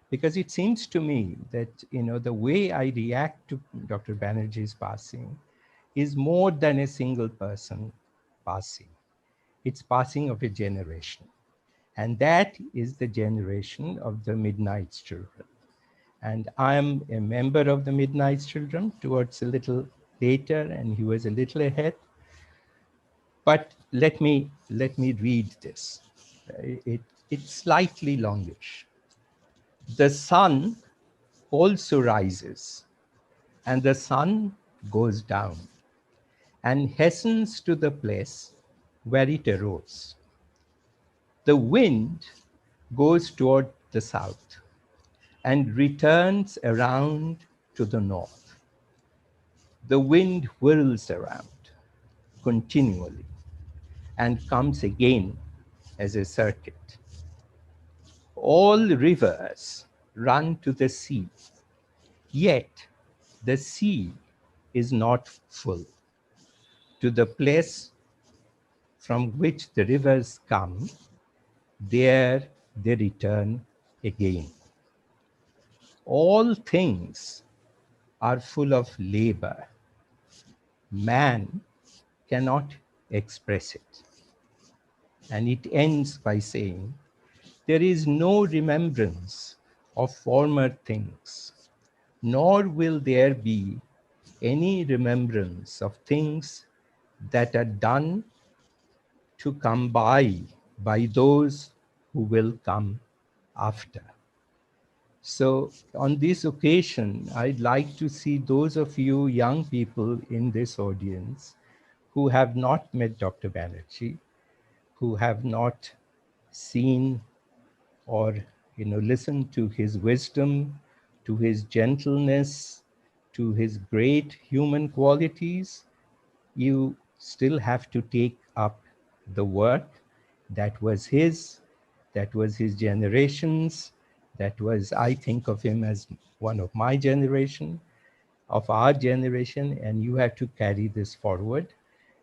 because it seems to me that the way I react to Dr. Banerjee's passing is more than a single person passing. It's passing of a generation. And that is the generation of the Midnight's Children. And I'm a member of the Midnight's Children towards a little later, and he was a little ahead. But let me read this. It's slightly longish. The sun also rises, and the sun goes down and hastens to the place where it arose. The wind goes toward the south and returns around to the north. The wind whirls around continually and comes again as a circuit. All rivers run to the sea, yet the sea is not full. To the place from which the rivers come, there they return again. All things are full of labor. Man cannot express it. And it ends by saying, there is no remembrance of former things, nor will there be any remembrance of things that are done to come by those who will come after. So on this occasion, I'd like to see those of you young people in this audience who have not met Dr. Banerjee, who have not seen or listened to his wisdom, to his gentleness, to his great human qualities, you still have to take up the work that was his generations, that was, I think of him as one of my generation, of our generation, and you have to carry this forward.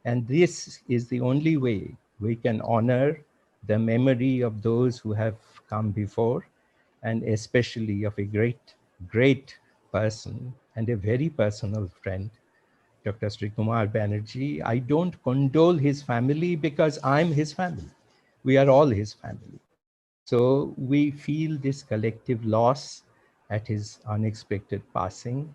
And this is the only way we can honor the memory of those who have come before, and especially of a great, great person and a very personal friend, Dr. Srikumar Banerjee. I don't condole his family because I'm his family. We are all his family. So we feel this collective loss at his unexpected passing.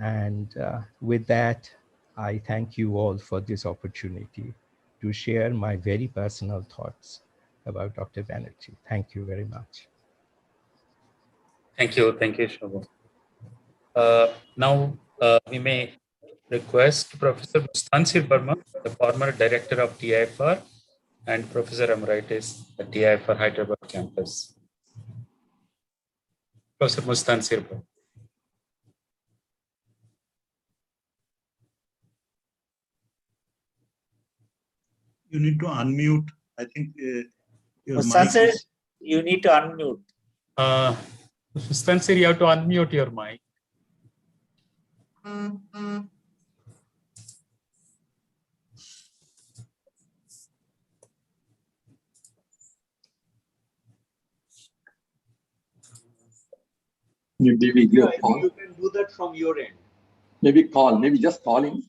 And with that, I thank you all for this opportunity to share my very personal thoughts about Dr. Banerjee. Thank you very much. Thank you, Shobha. Now we may request Professor Mustansir Burma, the former director of TIFR, and Professor Emeritus at TIFR Hyderabad campus. Professor Mustansir Burma. You need to unmute. I think your Mustansir, mic is... you need to unmute. Mustansir, you have to unmute your mic. Maybe video call. You can do that from your end. Maybe call, maybe just calling.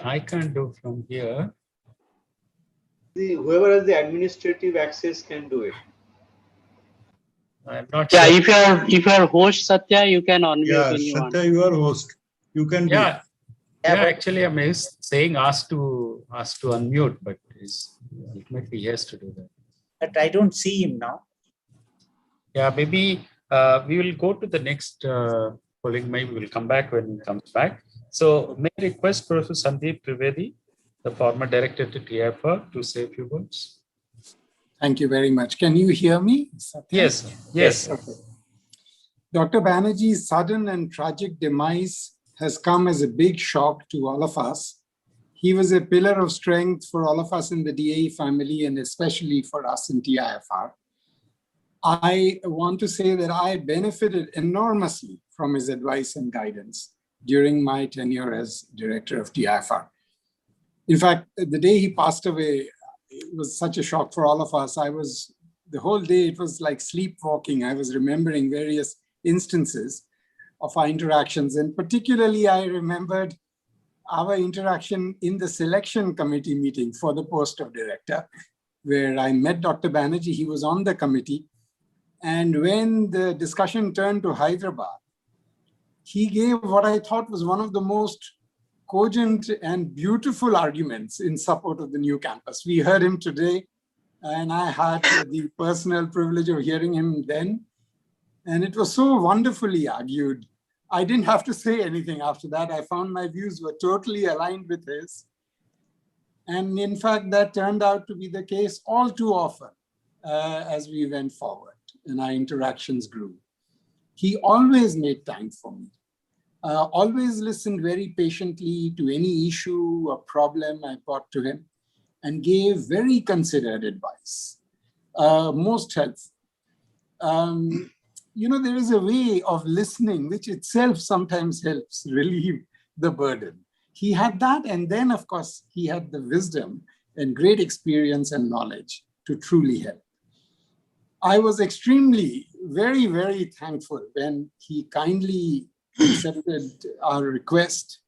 I can't do from here. whoever has the administrative access can do it. I'm not Yeah, sure. if you are host Satya, you can unmute Yeah, when you want. Satya, you are host. You can do it. Yeah, yeah. Actually, I'm saying ask to unmute, but ultimately he has to do that. But I don't see him now. Yeah, maybe we will go to the next polling. Maybe we'll come back when he comes back. So may I request Professor Sandeep Trivedi, the former director to TIFR, to say a few words. Thank you very much. Can you hear me, Satya? Yes. Okay. Dr. Banerjee's sudden and tragic demise has come as a big shock to all of us. He was a pillar of strength for all of us in the DAE family and especially for us in TIFR. I want to say that I benefited enormously from his advice and guidance during my tenure as director of TIFR. In fact, the day he passed away, it was such a shock for all of us. The whole day, it was like sleepwalking. I was remembering various instances of our interactions. And particularly, I remembered our interaction in the selection committee meeting for the post of director, where I met Dr. Banerjee. He was on the committee. And when the discussion turned to Hyderabad, he gave what I thought was one of the most cogent and beautiful arguments in support of the new campus. We heard him today, and I had the personal privilege of hearing him then. And it was so wonderfully argued. I didn't have to say anything after that. I found my views were totally aligned with his. And in fact, that turned out to be the case all too often as we went forward and our interactions grew. He always made time for me. Always listened very patiently to any issue or problem I brought to him and gave very considered advice, most helpful. There is a way of listening which itself sometimes helps relieve the burden. He had that, and then, of course, he had the wisdom and great experience and knowledge to truly help. I was extremely, very, very thankful when he kindly accepted our request,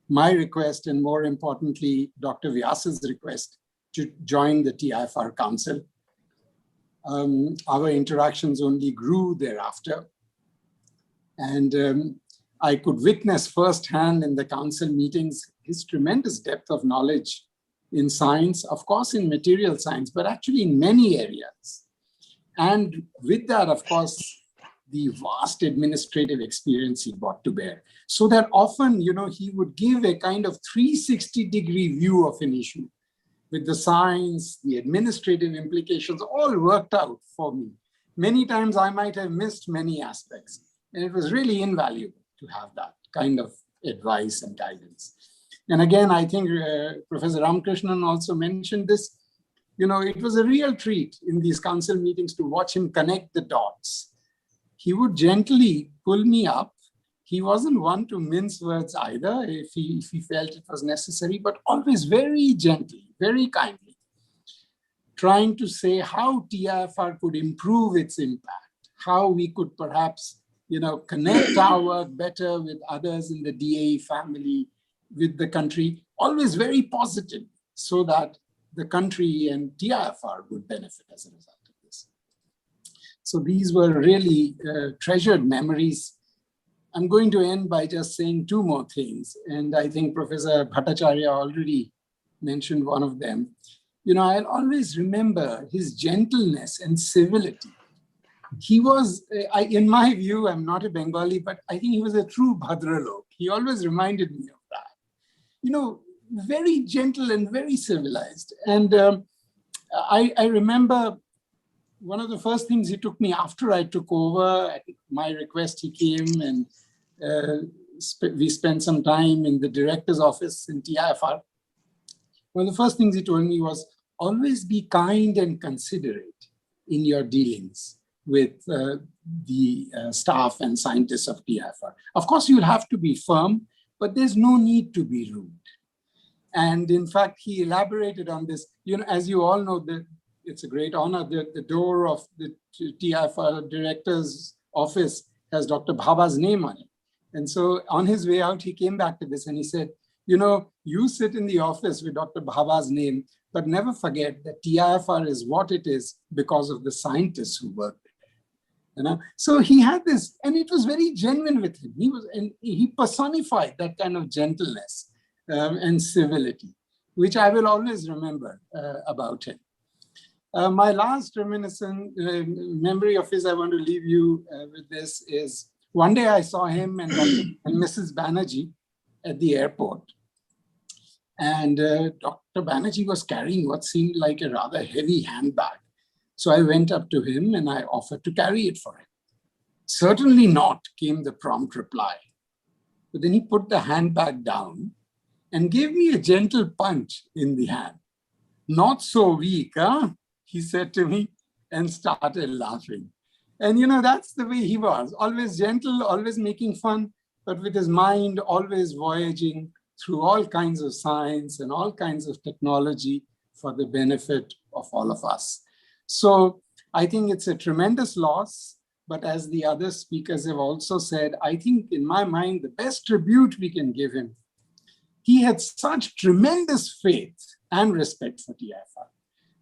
my request, and more importantly, Dr. Vyas's request to join the TIFR Council. Our interactions only grew thereafter. And I could witness firsthand in the council meetings his tremendous depth of knowledge in science, of course, in material science, but actually in many areas. And with that, of course, the vast administrative experience he brought to bear. So that often, he would give a kind of 360-degree view of an issue with the science, the administrative implications, all worked out for me. Many times I might have missed many aspects, and it was really invaluable to have that kind of advice and guidance. And again, I think Professor Ramakrishnan also mentioned this. It was a real treat in these council meetings to watch him connect the dots. He would gently pull me up. He wasn't one to mince words either if he felt it was necessary, but always very gently, very kindly, trying to say how TIFR could improve its impact, how we could perhaps, connect our work better with others in the DAE family, with the country, always very positive, so that the country and TIFR would benefit as a result of this. So these were really treasured memories. I'm going to end by just saying two more things. And I think Professor Bhattacharya already mentioned one of them. I'll always remember his gentleness and civility. He was, in my view, I'm not a Bengali, but I think he was a true Bhadralok. He always reminded me of that. Very gentle and very civilized. And I remember one of the first things he took me after I took over, at my request, he came and we spent some time in the director's office in TIFR. One of the first things he told me was, always be kind and considerate in your dealings with the staff and scientists of TIFR. Of course, you'll have to be firm, but there's no need to be rude. And in fact, he elaborated on this. As you all know, it's a great honor that the door of the TIFR director's office has Dr. Bhaba's name on it. And so on his way out, he came back to this and he said, you sit in the office with Dr. Bhaba's name, but never forget that TIFR is what it is because of the scientists who worked it. You know? So he had this, and it was very genuine with him. He personified that kind of gentleness and civility, which I will always remember about him. My last reminiscent memory of his I want to leave you with this is one day I saw him and Mrs. Banerjee at the airport. And Dr. Banerjee was carrying what seemed like a rather heavy handbag. So I went up to him and I offered to carry it for him. Certainly not, came the prompt reply. But then he put the handbag down and gave me a gentle punch in the hand. Not so weak, huh? He said to me and started laughing. And you know, that's the way he was, always gentle, always making fun, but with his mind always voyaging through all kinds of science and all kinds of technology for the benefit of all of us. So I think it's a tremendous loss, but as the other speakers have also said, I think in my mind, the best tribute we can give him, he had such tremendous faith and respect for TIFR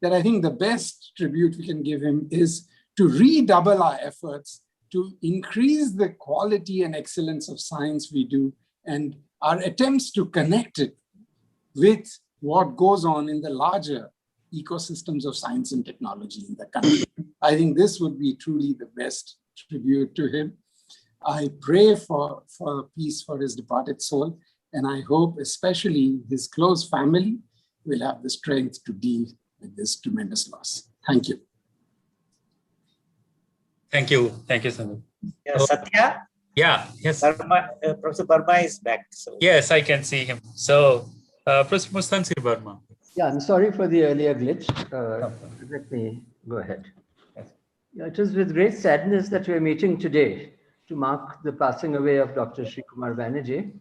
that I think the best tribute we can give him is to redouble our efforts to increase the quality and excellence of science we do and our attempts to connect it with what goes on in the larger ecosystems of science and technology in the country. I think this would be truly the best tribute to him. I pray for peace for his departed soul, and I hope especially his close family will have the strength to deal with this tremendous loss. Thank you. Thank you. Thank you, Sandeep. Yeah, Satya? Yeah, yes. Professor Verma is back. So. Yes, I can see him. So, Professor Mustansir Verma. Yeah, I'm sorry for the earlier glitch. Let me go ahead. Yes. Yeah, it is with great sadness that we are meeting today to mark the passing away of Dr. Srikumar Banerjee.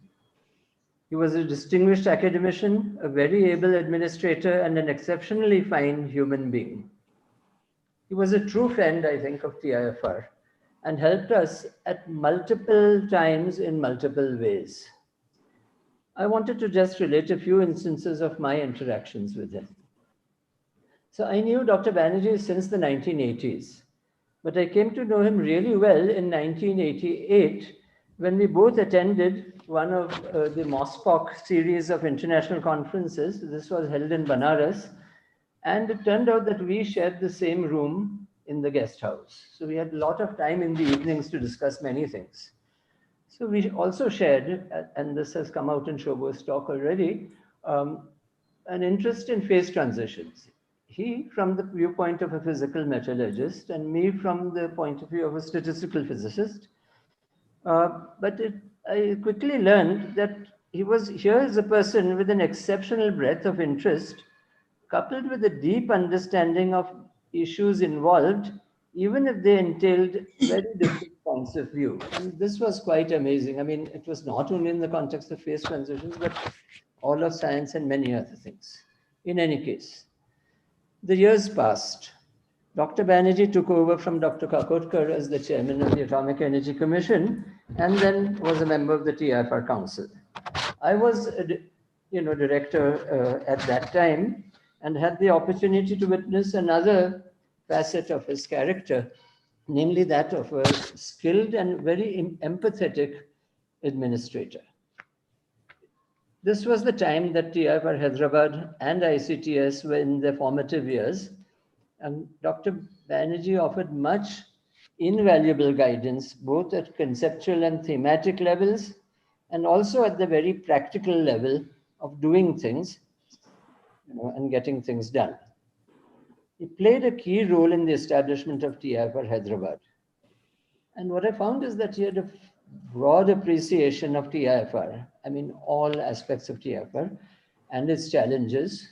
He was a distinguished academician, a very able administrator, and an exceptionally fine human being. He was a true friend, I think, of TIFR and helped us at multiple times in multiple ways. I wanted to just relate a few instances of my interactions with him. So I knew Dr. Banerjee since the 1980s, but I came to know him really well in 1988 when we both attended one of the MOSPOC series of international conferences. This was held in Banaras, and it turned out that we shared the same room in the guest house. So we had a lot of time in the evenings to discuss many things. So we also shared, and this has come out in Shobo's talk already, an interest in phase transitions. He from the viewpoint of a physical metallurgist and me from the point of view of a statistical physicist. I quickly learned that he was here as a person with an exceptional breadth of interest, coupled with a deep understanding of issues involved, even if they entailed very different points of view. And this was quite amazing. I mean, it was not only in the context of phase transitions, but all of science and many other things. In any case, the years passed. Dr. Banerjee took over from Dr. Kakotkar as the chairman of the Atomic Energy Commission and then was a member of the TIFR Council. I was director at that time and had the opportunity to witness another facet of his character, namely that of a skilled and very empathetic administrator. This was the time that TIFR Hyderabad and ICTS were in their formative years, and Dr. Banerjee offered much invaluable guidance, both at conceptual and thematic levels, and also at the very practical level of doing things and getting things done. He played a key role in the establishment of TIFR Hyderabad. And what I found is that he had a broad appreciation of TIFR, I mean, all aspects of TIFR and its challenges,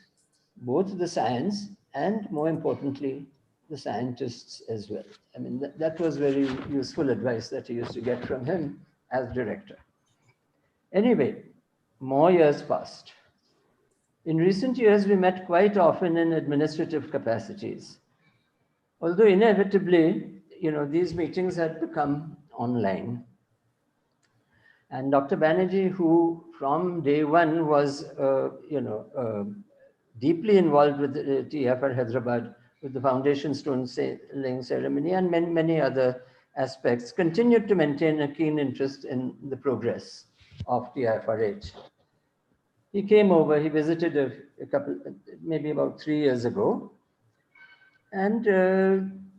both the science and, more importantly, the scientists as well. I mean, that was very useful advice that he used to get from him as director. Anyway, more years passed. In recent years, we met quite often in administrative capacities. Although inevitably, these meetings had become online. And Dr. Banerjee, who from day one was, deeply involved with TFR Hyderabad, with the foundation stone laying ceremony and many other aspects, continued to maintain a keen interest in the progress of TFRH. He came over, he visited a couple, maybe about 3 years ago. And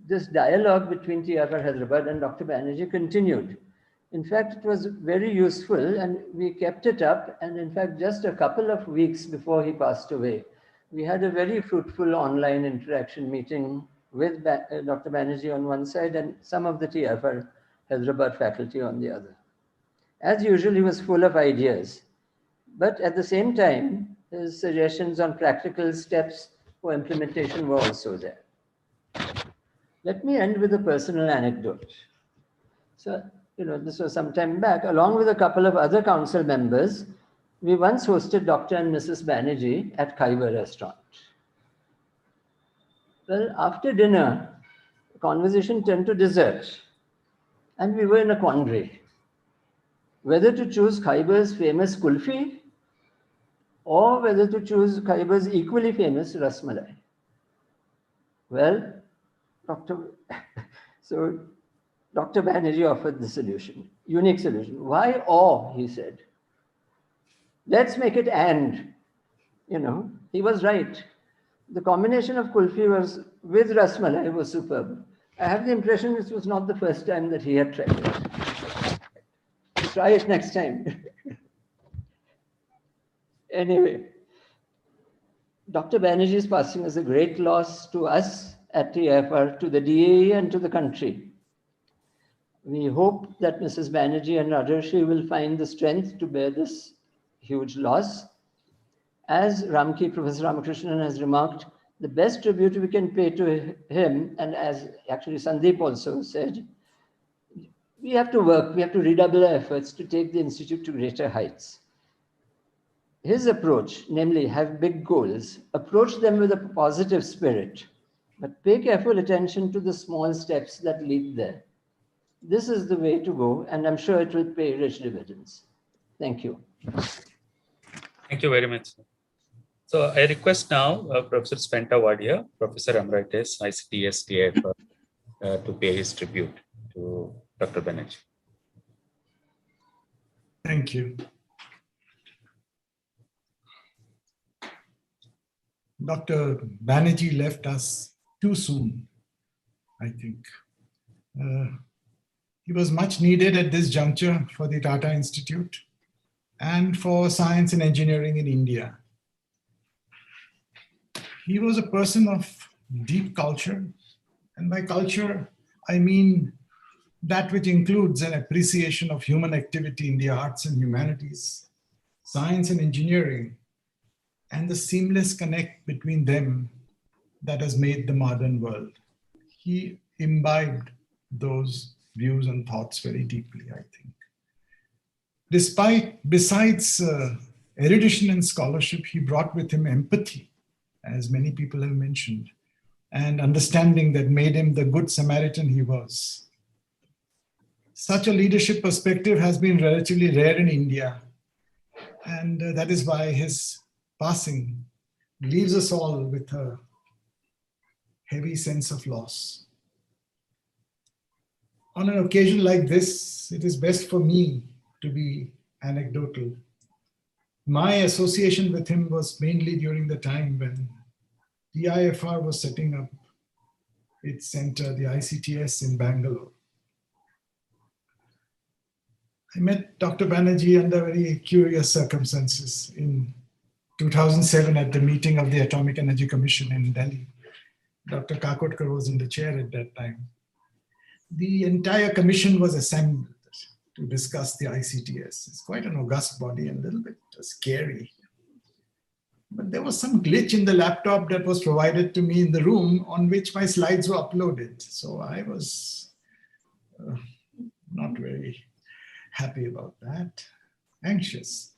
this dialogue between TFR Hyderabad and Dr. Banerjee continued. In fact, it was very useful and we kept it up. And in fact, just a couple of weeks before he passed away, we had a very fruitful online interaction meeting with Dr. Banerjee on one side and some of the TFR Hyderabad faculty on the other. As usual, he was full of ideas. But at the same time, his suggestions on practical steps for implementation were also there. Let me end with a personal anecdote. So, this was some time back. Along with a couple of other council members, we once hosted Dr. and Mrs. Banerjee at Khyber restaurant. Well, after dinner, the conversation turned to dessert, and we were in a quandary. Whether to choose Khyber's famous kulfi or whether to choose Khyber's equally famous rasmalai. Well, Dr. Banerjee offered the solution, unique solution. Why or, he said. Let's make it and. He was right. The combination of kulfi with rasmalai was superb. I have the impression this was not the first time that he had tried it. Try it next time. Anyway, Dr. Banerjee's passing is a great loss to us at TFR, to the DAE and to the country. We hope that Mrs. Banerjee and Rajarshi will find the strength to bear this huge loss. As Professor Ramakrishnan has remarked, the best tribute we can pay to him, and as actually Sandeep also said, we have to work, we have to redouble our efforts to take the institute to greater heights. His approach, namely have big goals, approach them with a positive spirit, but pay careful attention to the small steps that lead there. This is the way to go, and I'm sure it will pay rich dividends. Thank you. Thank you very much. So I request now Professor Spenta Wadia, Professor Emeritus, ICTS TF, to pay his tribute to Dr. Banerjee. Thank you. Dr. Banerjee left us too soon, I think. He was much needed at this juncture for the Tata Institute and for science and engineering in India. He was a person of deep culture, and by culture, I mean that which includes an appreciation of human activity in the arts and humanities, science and engineering, and the seamless connect between them that has made the modern world. He imbibed those views and thoughts very deeply, I think. Besides erudition and scholarship, he brought with him empathy, as many people have mentioned, and understanding that made him the good Samaritan he was. Such a leadership perspective has been relatively rare in India, and that is why his passing leaves us all with a heavy sense of loss. On an occasion like this, it is best for me to be anecdotal. My association with him was mainly during the time when the IFR was setting up its center, the ICTS in Bangalore. I met Dr. Banerjee under very curious circumstances in 2007 at the meeting of the Atomic Energy Commission in Delhi. Dr. Kakotkar was in the chair at that time. The entire commission was assembled to discuss the ICTS. It's quite an august body and a little bit scary. But there was some glitch in the laptop that was provided to me in the room on which my slides were uploaded. So I was not very happy about that, anxious.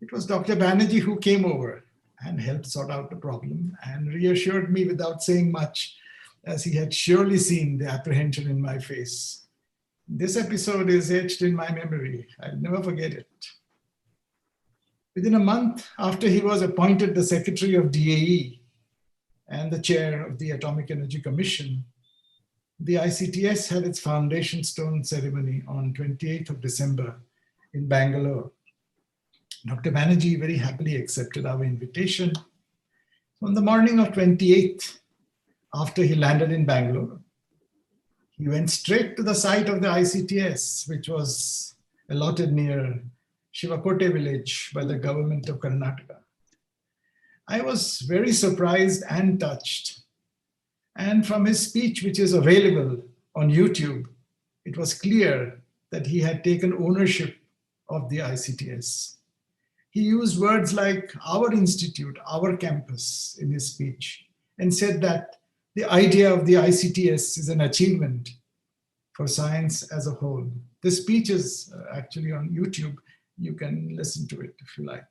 It was Dr. Banerjee who came over and helped sort out the problem and reassured me without saying much, as he had surely seen the apprehension in my face. This episode is etched in my memory. I'll never forget it. Within a month after he was appointed the secretary of DAE and the chair of the Atomic Energy Commission, the ICTS had its foundation stone ceremony on 28th of December in Bangalore. Dr. Banerjee very happily accepted our invitation. On the morning of 28th, after he landed in Bangalore, he went straight to the site of the ICTS, which was allotted near Shivakote village by the government of Karnataka. I was very surprised and touched. And from his speech, which is available on YouTube, it was clear that he had taken ownership of the ICTS. He used words like our institute, our campus in his speech, and said that the idea of the ICTS is an achievement for science as a whole. The speech is actually on YouTube. You can listen to it if you like.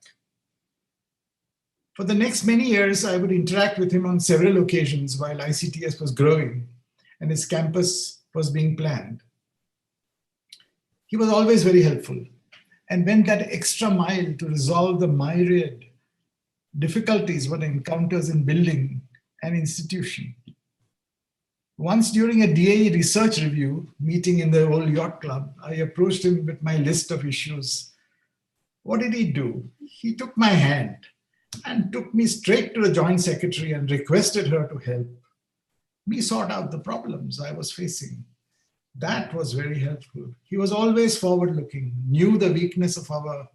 For the next many years, I would interact with him on several occasions while ICTS was growing and his campus was being planned. He was always very helpful and went that extra mile to resolve the myriad difficulties one encounters in building an institution. Once during a DAE research review meeting in the old yacht club, I approached him with my list of issues. What did he do? He took my hand and took me straight to the joint secretary and requested her to help me sort out the problems I was facing. That was very helpful. He was always forward-looking, knew the weakness of our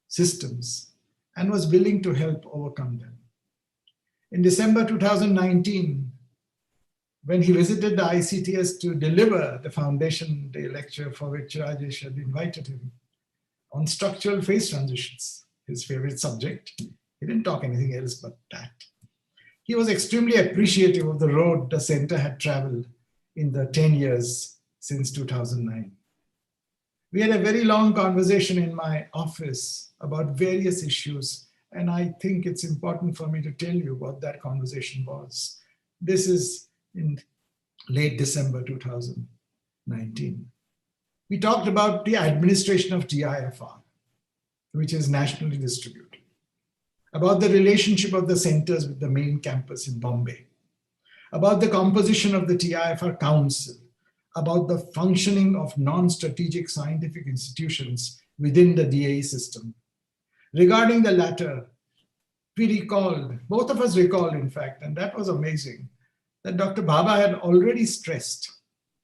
systems, and was willing to help overcome them. In December 2019, when he visited the ICTS to deliver the Foundation Day lecture for which Rajesh had invited him on structural phase transitions, his favorite subject. He didn't talk anything else but that. He was extremely appreciative of the road the center had traveled in the 10 years since 2009. We had a very long conversation in my office about various issues, and I think it's important for me to tell you what that conversation was. This is in late December 2019. We talked about the administration of TIFR, which is nationally distributed, about the relationship of the centers with the main campus in Bombay, about the composition of the TIFR Council, about the functioning of non-strategic scientific institutions within the DAE system. Regarding the latter, we recalled, both of us recalled in fact, and that was amazing, that Dr. Bhabha had already stressed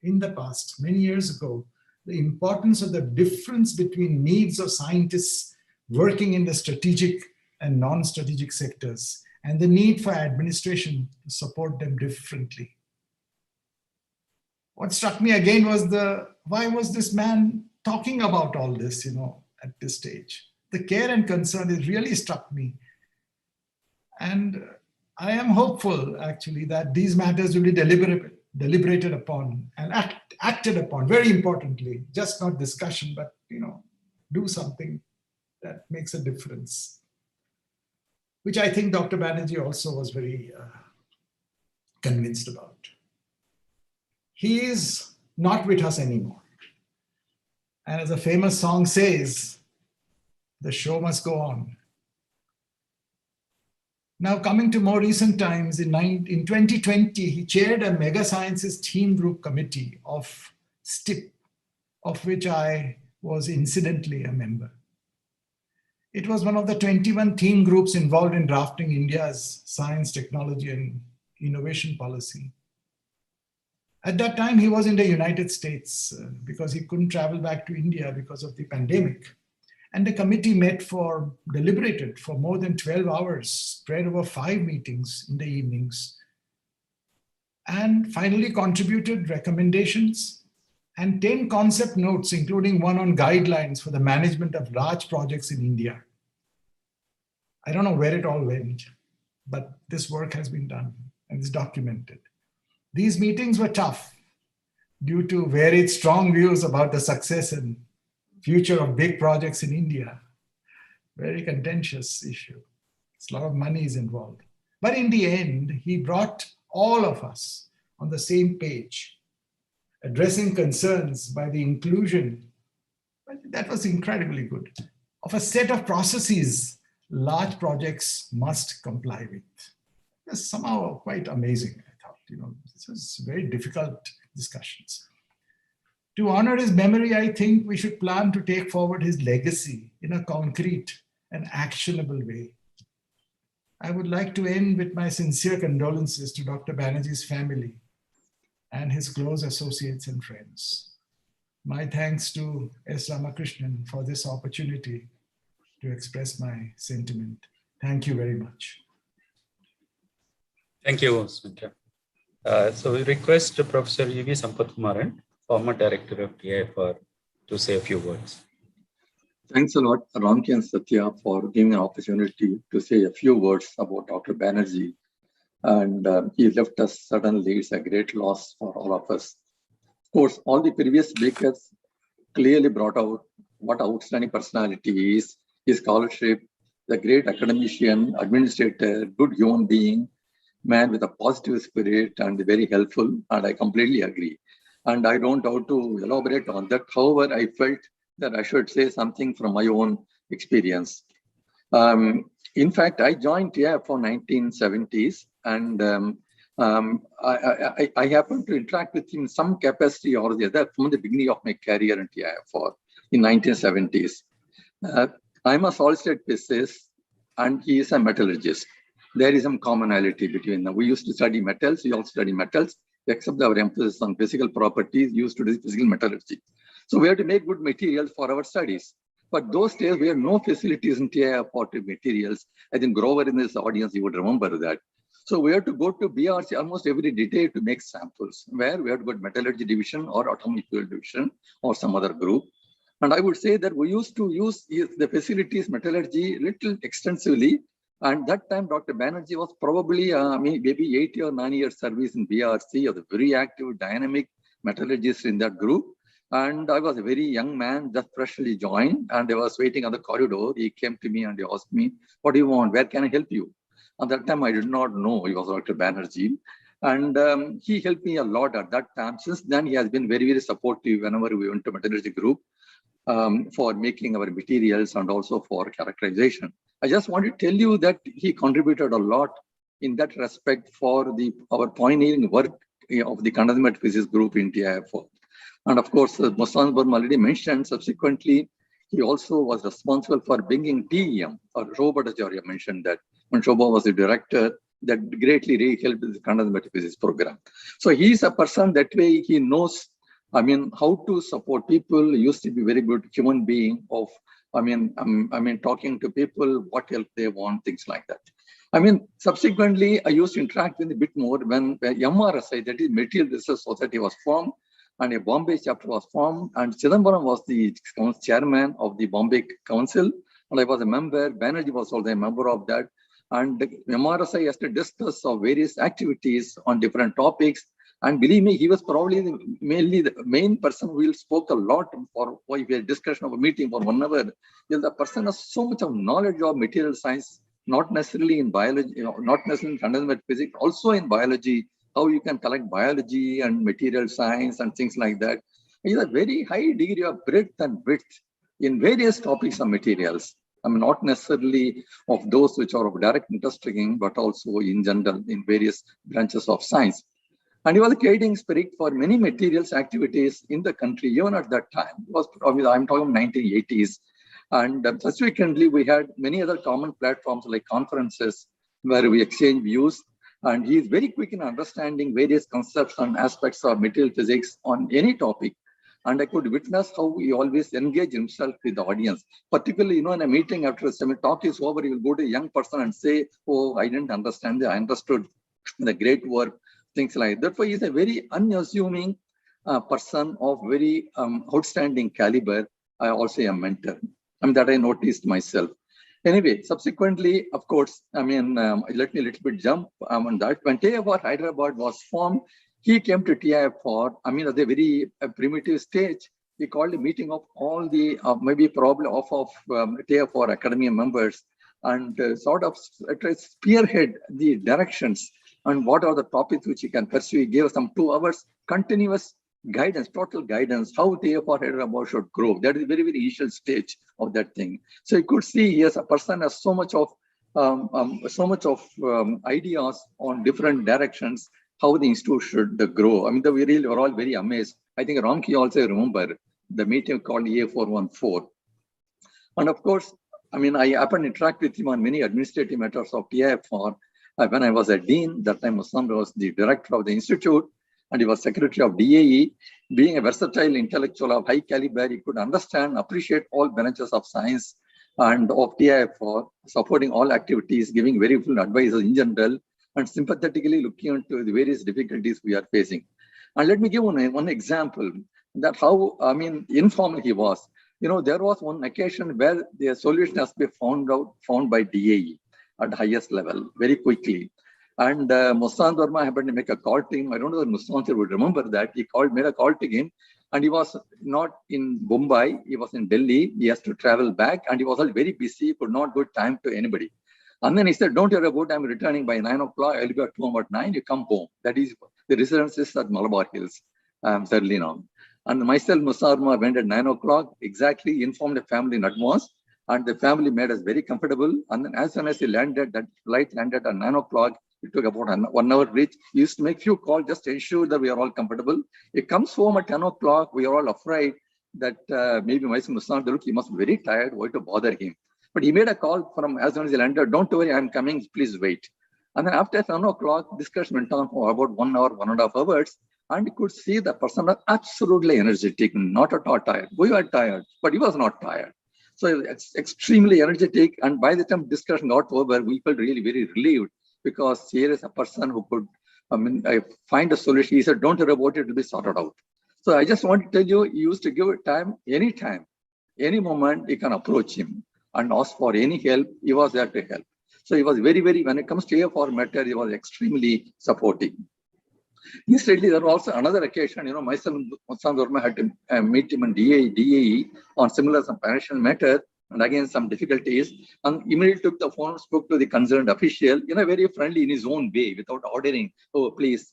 in the past, many years ago, the importance of the difference between needs of scientists working in the strategic and non-strategic sectors, and the need for administration to support them differently. What struck me again was why was this man talking about all this, at this stage? The care and concern, it really struck me. And I am hopeful, actually, that these matters will be deliberated upon and acted upon, very importantly, just not discussion, but, do something that makes a difference, which I think Dr. Banerjee also was very convinced about. He is not with us anymore. And as a famous song says, the show must go on. Now, coming to more recent times, in 2020, he chaired a Mega Sciences Team Group Committee of STIP, of which I was incidentally a member. It was one of the 21 team groups involved in drafting India's science, technology, and innovation policy. At that time, he was in the United States because he couldn't travel back to India because of the pandemic. And the committee deliberated for more than 12 hours, spread over 5 meetings in the evenings, and finally contributed recommendations and 10 concept notes, including one on guidelines for the management of large projects in India. I don't know where it all went, but this work has been done and is documented. These meetings were tough due to varied strong views about the success and future of big projects in India. Very contentious issue. A lot of money is involved. But in the end, he brought all of us on the same page, addressing concerns by the inclusion, that was incredibly good, of a set of processes large projects must comply with. That's somehow quite amazing, I thought. This is very difficult discussions. To honor his memory, I think we should plan to take forward his legacy in a concrete and actionable way. I would like to end with my sincere condolences to Dr. Banerjee's family and his close associates and friends. My thanks to S. Ramakrishnan for this opportunity to express my sentiment. Thank you very much. Thank you, Smita. So we request Professor E.V. Sampathkumaran, former director of TIFR, to say a few words. Thanks a lot, Ramki and Satya, for giving an opportunity to say a few words about Dr. Banerjee. And he left us suddenly. It's a great loss for all of us. Of course, all the previous speakers clearly brought out what outstanding personality he is, his scholarship, the great academician, administrator, good human being, man with a positive spirit and very helpful. And I completely agree. And I don't have to elaborate on that. However, I felt that I should say something from my own experience. In fact, I joined TIFR for 1970s, and I happened to interact with him in some capacity or the other from the beginning of my career in TIFR in 1970s. I'm a solid state physicist, and he is a metallurgist. There is some commonality between them. We used to study metals, we also study metals, except our emphasis on physical properties used to do physical metallurgy. So we have to make good materials for our studies. But those days, we had no facilities in TIFR to materials. I think Grover in this audience, you would remember that. So we have to go to BRC almost every day to make samples, where we have to go to metallurgy division or atomic fuel division or some other group. And I would say that we used to use the facilities, metallurgy, little extensively. And that time, Dr. Banerjee was probably maybe 8 or 9 years service in BRC, was a very active, dynamic metallurgist in that group. And I was a very young man, just freshly joined, and I was waiting on the corridor. He came to me and he asked me, "What do you want? Where can I help you?" At that time, I did not know he was Dr. Banerjee. And he helped me a lot at that time. Since then, he has been very, very supportive whenever we went to metallurgy group for making our materials and also for characterization. I just want to tell you that he contributed a lot in that respect for our pioneering work of the condensed physics group in TIFR. And of course, Mustan Burma already mentioned, subsequently, he also was responsible for bringing TEM, or Shobha Bhattacharya mentioned that when Shobha was the director, that greatly really helped the condensed physics program. So he's a person that way he knows, how to support people. He used to be very good human being of, talking to people, what help they want, things like that. Subsequently, I used to interact with a bit more when MRSI, that is Material Research Society, was formed, and a Bombay chapter was formed, and Chidambaram was the chairman of the Bombay Council, and I was a member. Banerjee was also a member of that. And the MRSI has to discuss of various activities on different topics. And believe me, he was probably mainly the main person who spoke a lot for a discussion of a meeting for 1 hour. The person has so much of knowledge of material science, not necessarily in biology, not necessarily in condensed physics, also in biology, how you can collect biology and material science and things like that. He has a very high degree of breadth and width in various topics of materials. Not necessarily of those which are of direct interest to him, but also in general in various branches of science. And he was a guiding spirit for many materials activities in the country, even at that time. I'm talking 1980s. And subsequently, we had many other common platforms like conferences where we exchange views. And he is very quick in understanding various concepts and aspects of material physics on any topic. And I could witness how he always engaged himself with the audience. Particularly, in a meeting after a talk is over, he will go to a young person and say, "Oh, I didn't understand it. I understood the great work," things like that. Therefore, he is a very unassuming person of very outstanding caliber. I also a mentor. That I noticed myself. Anyway, subsequently, of course, let me a little bit jump on that. When TIFR Hyderabad was formed, he came to TIFR, at a very primitive stage. He called a meeting of all the TIFR academy members and sort of spearhead the directions and what are the topics which he can pursue. He gave some 2 hours continuous guidance, total guidance, how TFR headed about should grow. That is very, very initial stage of that thing. So you could see, yes, a person has so much of ideas on different directions, how the institute should grow. I mean, we really were all very amazed. I think Ramki also remember the meeting called EA414. And of course, I mean, I happened to interact with him on many administrative matters of TIFR. When I was a dean, that time Musam was the director of the institute, and he was secretary of DAE. Being a versatile intellectual of high caliber, he could understand, appreciate all branches of science and of TIFR, supporting all activities, giving very full advice in general, and sympathetically looking into the various difficulties we are facing. And let me give one example that how, I mean, informal he was. You know, there was one occasion where the solution has been found by DAE at the highest level very quickly. And Mustan Verma happened to make a call to him. I don't know if Mustan would remember that. He made a call to him, and he was not in Mumbai. He was in Delhi. He has to travel back, and he was all very busy. He could not give time to anybody. And then he said, "Don't worry about it. I'm returning by 9 o'clock. I'll be at home at 9. You come home." That is the residence is at Malabar Hills, certainly now. And myself, Musarma, went at 9 o'clock, exactly informed the family in advance, and the family made us very comfortable. And then as soon as he landed, that flight landed at 9 o'clock, it took about 1 hour reach. He used to make few calls just to ensure that we are all comfortable. He comes home at 10 o'clock, we are all afraid that maybe myself, Musarma, look, he must be very tired, why to bother him? But he made a call from as soon as he landed, "Don't worry, I'm coming, please wait." And then after 7 o'clock, discussion went on for about 1 hour, 1.5 hours. And you could see the person was absolutely energetic, not at all tired. We were tired, but he was not tired. So it's extremely energetic. And by the time discussion got over, we felt really very relieved because here is a person who could, find a solution. He said, "Don't worry about it, it will be sorted out." So I just want to tell you, he used to give it time, any moment, you can approach him and ask for any help. He was there to help. So he was very, very, when it comes to AFR matter, he was extremely supportive. Incidentally, there was also another occasion, myself and Mustan Verma had to meet him in DAE on similar some financial matter, and again some difficulties, and immediately took the phone, spoke to the concerned official, very friendly in his own way, without ordering, "Oh, please,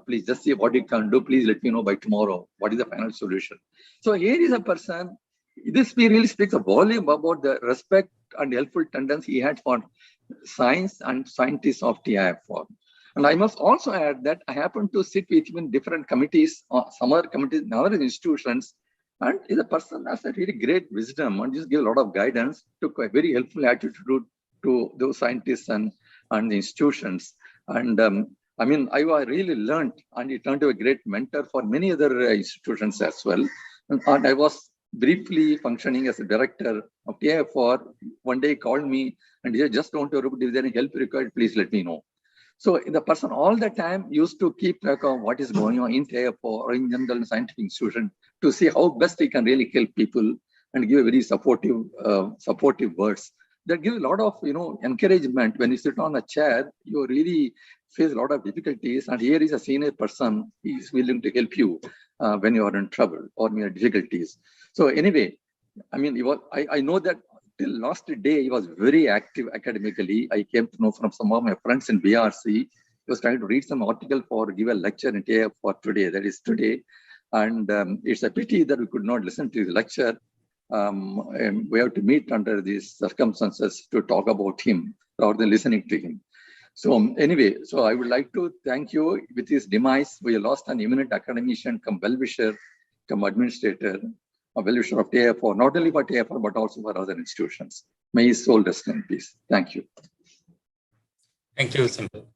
please just see what you can do, please let me know by tomorrow, what is the final solution." So here is a person, this really speaks a volume about the respect and helpful tendency he had for science and scientists of TIFR. And I must also add that I happen to sit with him in different committees, some other committees in other institutions, and is a person has a really great wisdom and just give a lot of guidance, took a very helpful attitude to those scientists and the institutions. And I really learned, and he turned to a great mentor for many other institutions as well. And I was briefly functioning as a director of TIFR. One day he called me and he said, "Just don't worry, if there is any help required, please let me know." So the person all the time used to keep track of what is going on in TIFR or in general scientific institution to see how best he can really help people and give very supportive words. That gives a lot of encouragement. When you sit on a chair, you really face a lot of difficulties, and here is a senior person. He is willing to help you when you are in trouble or in difficulties. So anyway, I know that till last day, he was very active academically. I came to know from some of my friends in BRC. He was trying to read some article for give a lecture in TIFR for today, that is today. And it's a pity that we could not listen to the lecture. And we have to meet under these circumstances to talk about him rather than listening to him. So anyway, so I would like to thank you. With his demise, we lost an eminent academician, come well-wisher, come administrator, a well-wisher of TIFR, not only for TIFR, but also for other institutions. May his soul rest in peace. Thank you. Thank you, Simple.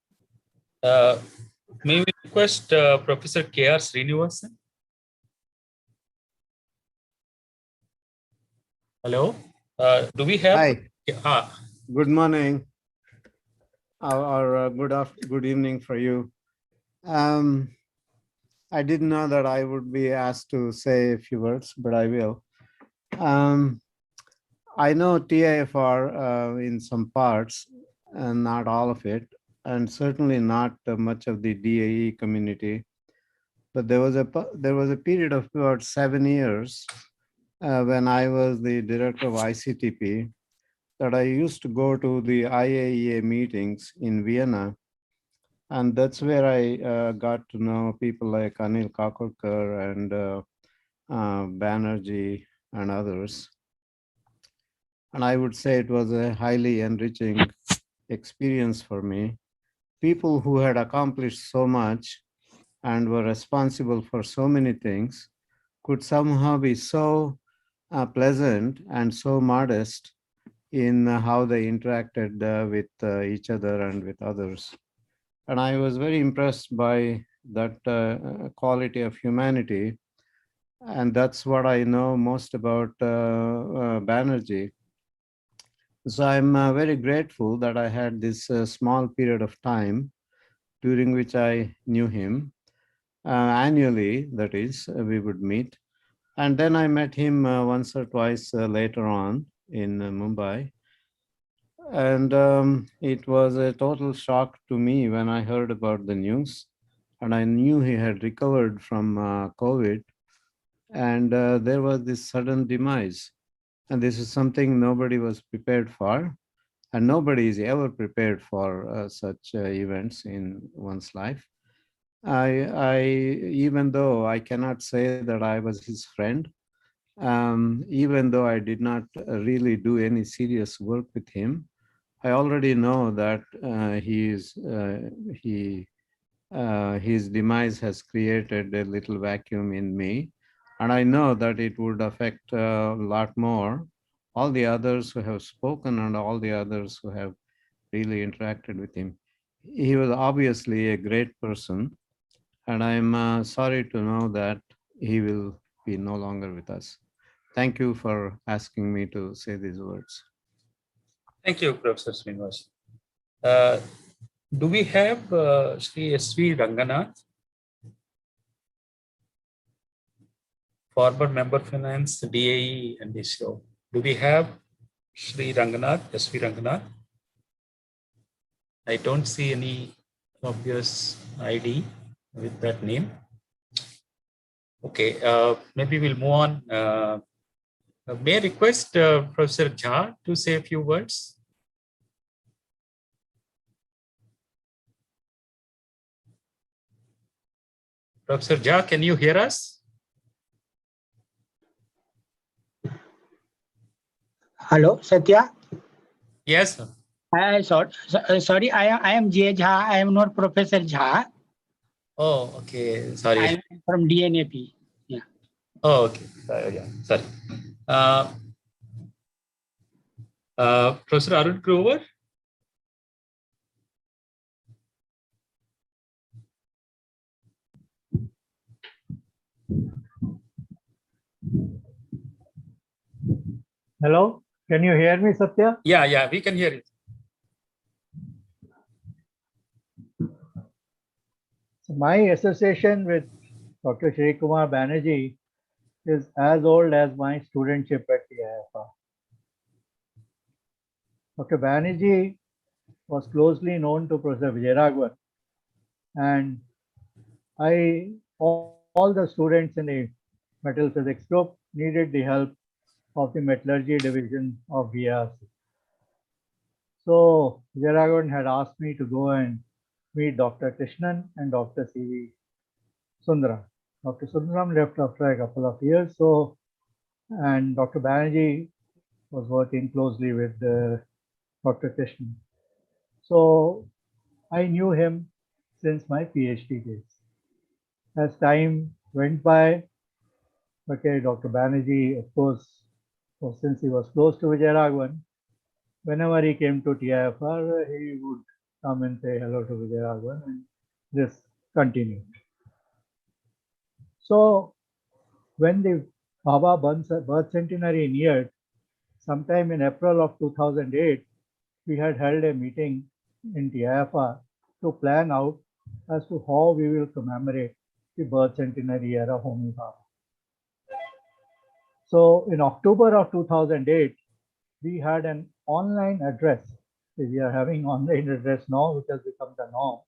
May we request Professor K.R. Srinivasan? Hello? Do we have? Hi. Good morning. Or good evening for you. I didn't know that I would be asked to say a few words, but I will. I know TIFR in some parts, and not all of it, and certainly not much of the DAE community. But there was a period of about 7 years when I was the director of ICTP, that I used to go to the IAEA meetings in Vienna And that's where I got to know people like Anil Kakurkar and Banerjee and others. And I would say it was a highly enriching experience for me. People who had accomplished so much and were responsible for so many things could somehow be so pleasant and so modest in how they interacted with each other and with others. And I was very impressed by that quality of humanity. And that's what I know most about Banerjee. So I'm very grateful that I had this small period of time during which I knew him. Annually, that is, we would meet. And then I met him once or twice later on in Mumbai. And it was a total shock to me when I heard about the news. And I knew he had recovered from COVID. And there was this sudden demise. And this is something nobody was prepared for. And nobody is ever prepared for such events in one's life. Even though I cannot say that I was his friend, even though I did not really do any serious work with him, I already know that his demise has created a little vacuum in me. And I know that it would affect a lot more all the others who have spoken and all the others who have really interacted with him. He was obviously a great person. And I'm sorry to know that he will be no longer with us. Thank you for asking me to say these words. Thank you, Professor Srinivas. Do we have Sri S.V. Ranganath, former member finance, DAE and DCO? Do we have Sri Ranganath, S.V. Ranganath? I don't see any obvious ID with that name. Okay, maybe we'll move on. May I request Professor Jha to say a few words? Professor Jha, can you hear us? Hello, Satya. Yes, sir. Sorry, I am J. Jha. I am not Professor Jha. Oh, okay. Sorry. I am from DNAP. Yeah. Oh, okay. Sorry. Yeah. Sorry. Professor Arun Grover. Hello, can you hear me, Satya? Yeah, we can hear you. So my association with Dr. Srikumar Banerjee is as old as my studentship at the IFR. Dr. Banerjee was closely known to Professor Vijayaraghavan, and all the students in the metal physics group needed the help of the metallurgy division of VRC. So Vijayaraghavan had asked me to go and meet Dr. Krishnan and Dr. C.V. Sundaram. Dr. Sundaram left after a couple of years, and Dr. Banerjee was working closely with Dr. Krishnan. So I knew him since my PhD days. As time went by, okay, Dr. Banerjee, of course, since he was close to Vijayaraghavan, whenever he came to TIFR, he would come and say hello to Vijayaraghavan, and this continued. So when the Baba birth centenary neared, sometime in April of 2008, we had held a meeting in TIFR to plan out as to how we will commemorate the birth centenary year of Homi Baba. So in October of 2008, we had an online address. We are having online address now, which has become the norm.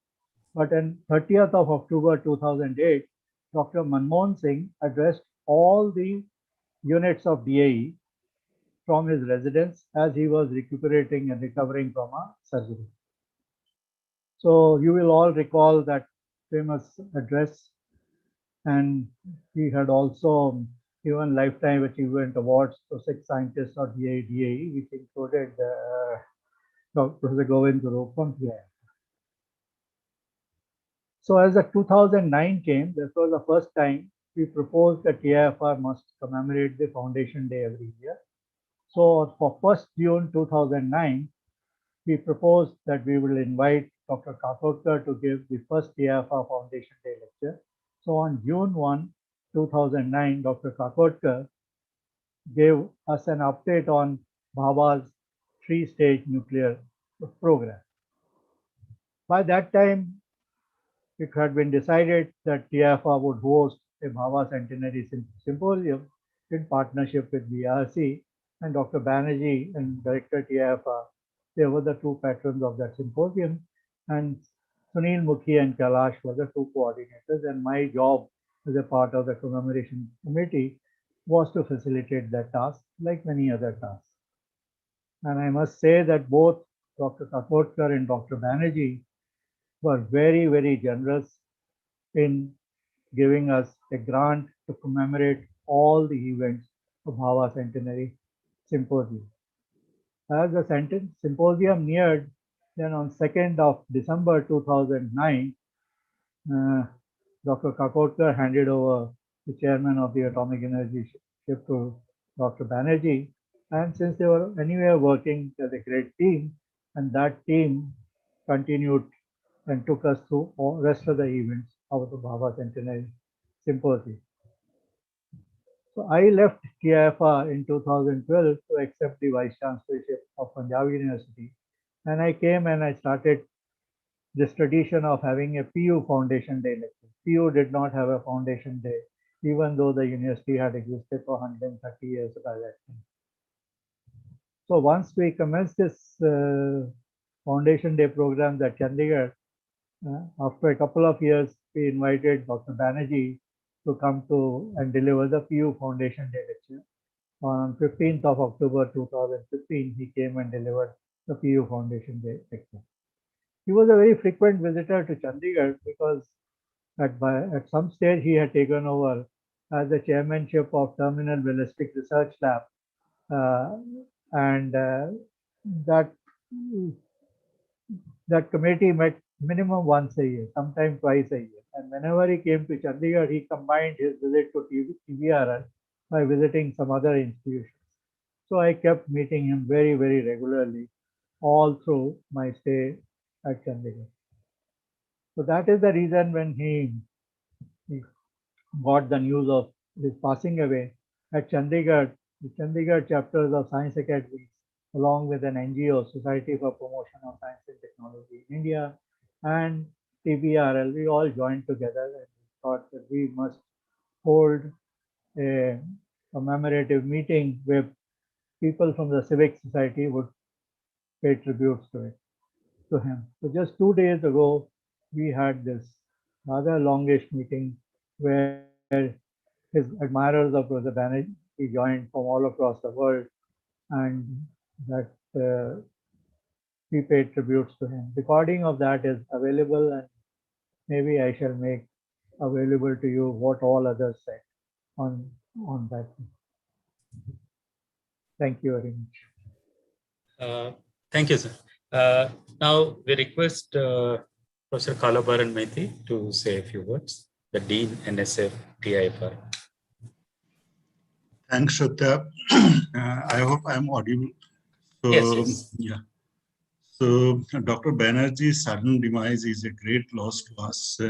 But on 30th of October 2008, Dr. Manmohan Singh addressed all the units of DAE from his residence as he was recuperating and recovering from a surgery. So you will all recall that famous address, and he had also given Lifetime Achievement Awards to 6 scientists of DAE, which included Professor Govind Guru from TIFR. So as the 2009 came, this was the first time we proposed that TIFR must commemorate the Foundation Day every year. So for 1st June 2009, we proposed that we will invite Dr. Kakodkar to give the first TIFR Foundation Day lecture. So on June 1, 2009, Dr. Kakodkar gave us an update on Bhabha's 3-stage nuclear program. By that time, it had been decided that TIFR would host a Bhabha Centenary Symposium in partnership with BRC, and Dr. Banerjee and Director TIFR, they were the two patrons of that symposium, and Sunil Mukhi and Kailash were the two coordinators, and my job as a part of the commemoration committee was to facilitate that task, like many other tasks. And I must say that both Dr. Kakodkar and Dr. Banerjee were very, very generous in giving us a grant to commemorate all the events of Bhabha Centenary Symposium. As the symposium neared, then on 2nd of December 2009, Dr. Kakodkar handed over the chairman of the Atomic Energy ship to Dr. Banerjee. And since they were anyway working as a great team, and that team continued and took us through all rest of the events of the Bhabha Centenary Symposium. So I left TIFR in 2012 to accept the Vice Chancellorship of Punjab University, and I came and I started this tradition of having a PU Foundation Day lecture. PU did not have a Foundation Day, even though the university had existed for 130 years by that time. So once we commenced this Foundation Day program at Chandigarh, after a couple of years, we invited Dr. Banerjee to come to and deliver the PU Foundation Day lecture. On 15th of October 2015, he came and delivered the PU Foundation Day lecture. He was a very frequent visitor to Chandigarh because at some stage he had taken over as the chairmanship of Terminal Ballistic Research Lab, and that committee met minimum once a year, sometimes twice a year. And whenever he came to Chandigarh, he combined his visit to TBRL by visiting some other institutions. So I kept meeting him very, very regularly all through my stay at Chandigarh. So that is the reason when he got the news of his passing away at Chandigarh, the Chandigarh chapters of Science Academies, along with an NGO, Society for Promotion of Science and Technology in India, and TBRL, we all joined together and thought that we must hold a commemorative meeting where people from the civic society would pay tributes to him. So just 2 days ago, we had this rather longish meeting where his admirers of Professor Banerjee joined from all across the world, and that we paid tributes to him. Recording of that is available, and maybe I shall make available to you what all others said on that. Thank you very much. Thank you, sir. Now we request Professor Kalabaran Maiti to say a few words, the Dean, NSF, TIFR. Thanks, Shraddha. I hope I'm audible. So, yes. Yeah. So, Dr. Banerjee's sudden demise is a great loss to us.